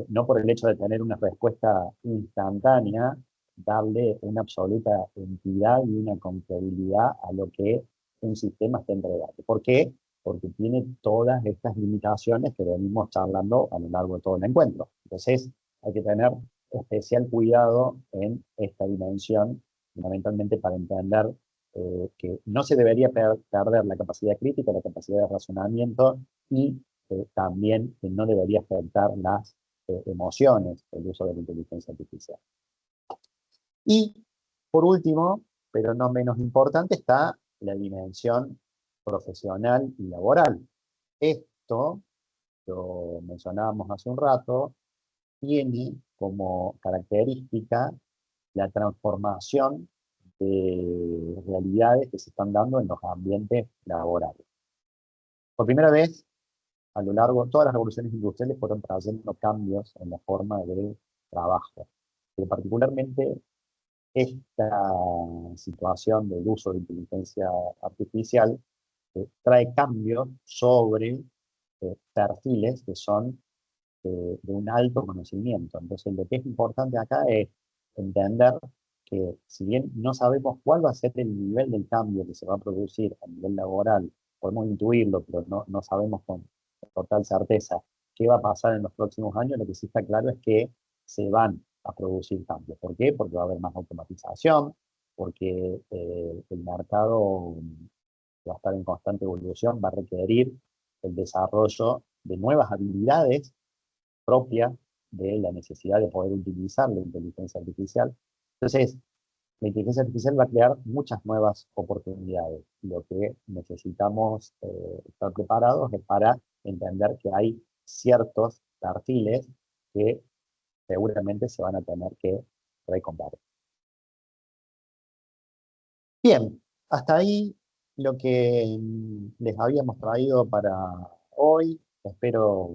[SPEAKER 1] no por el hecho de tener una respuesta instantánea, darle una absoluta entidad y una confiabilidad a lo que un sistema está entregando. ¿Por qué? Porque tiene todas estas limitaciones que venimos charlando a lo largo de todo el encuentro. Entonces, hay que tener especial cuidado en esta dimensión, fundamentalmente para entender que no se debería perder la capacidad crítica, la capacidad de razonamiento y también que no debería afectar las emociones, el uso de la inteligencia artificial. Y por último, pero no menos importante, está la dimensión profesional y laboral. Esto, lo mencionábamos hace un rato, tiene como característica la transformación de realidades que se están dando en los ambientes laborales. Por primera vez, a lo largo, todas las revoluciones industriales fueron trayendo cambios en la forma de trabajo. Pero particularmente esta situación del uso de inteligencia artificial trae cambios sobre perfiles que son de un alto conocimiento. Entonces, lo que es importante acá es entender que si bien no sabemos cuál va a ser el nivel del cambio que se va a producir a nivel laboral, podemos intuirlo, pero no sabemos con total certeza qué va a pasar en los próximos años, lo que sí está claro es que se van a producir cambios. ¿Por qué? Porque va a haber más automatización, porque el mercado va a estar en constante evolución, va a requerir el desarrollo de nuevas habilidades propias de la necesidad de poder utilizar la inteligencia artificial. Entonces, la inteligencia artificial va a crear muchas nuevas oportunidades. Lo que necesitamos estar preparados es para entender que hay ciertos perfiles que seguramente se van a tener que reconvertir. Bien, hasta ahí lo que les habíamos traído para hoy. Espero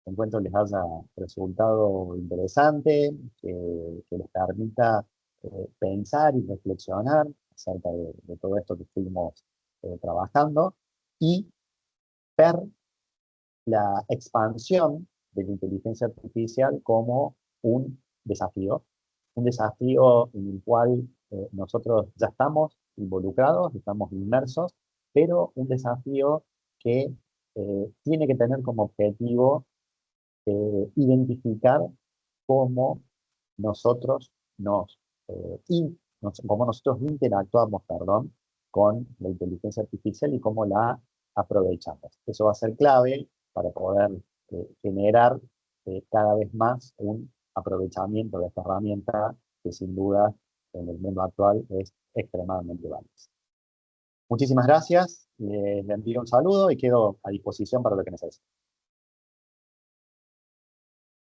[SPEAKER 1] que el encuentro les haya resultado interesante, que les permita pensar y reflexionar acerca de todo esto que estuvimos trabajando y ver la expansión de la inteligencia artificial como un desafío en el cual nosotros ya estamos involucrados, estamos inmersos, pero un desafío que tiene que tener como objetivo identificar cómo nosotros cómo nosotros interactuamos, perdón, con la inteligencia artificial y cómo la aprovechamos. Eso va a ser clave para poder generar cada vez más un aprovechamiento de esta herramienta que sin duda en el mundo actual es extremadamente valiosa. Muchísimas gracias, les envío un saludo y quedo a disposición para lo que necesiten.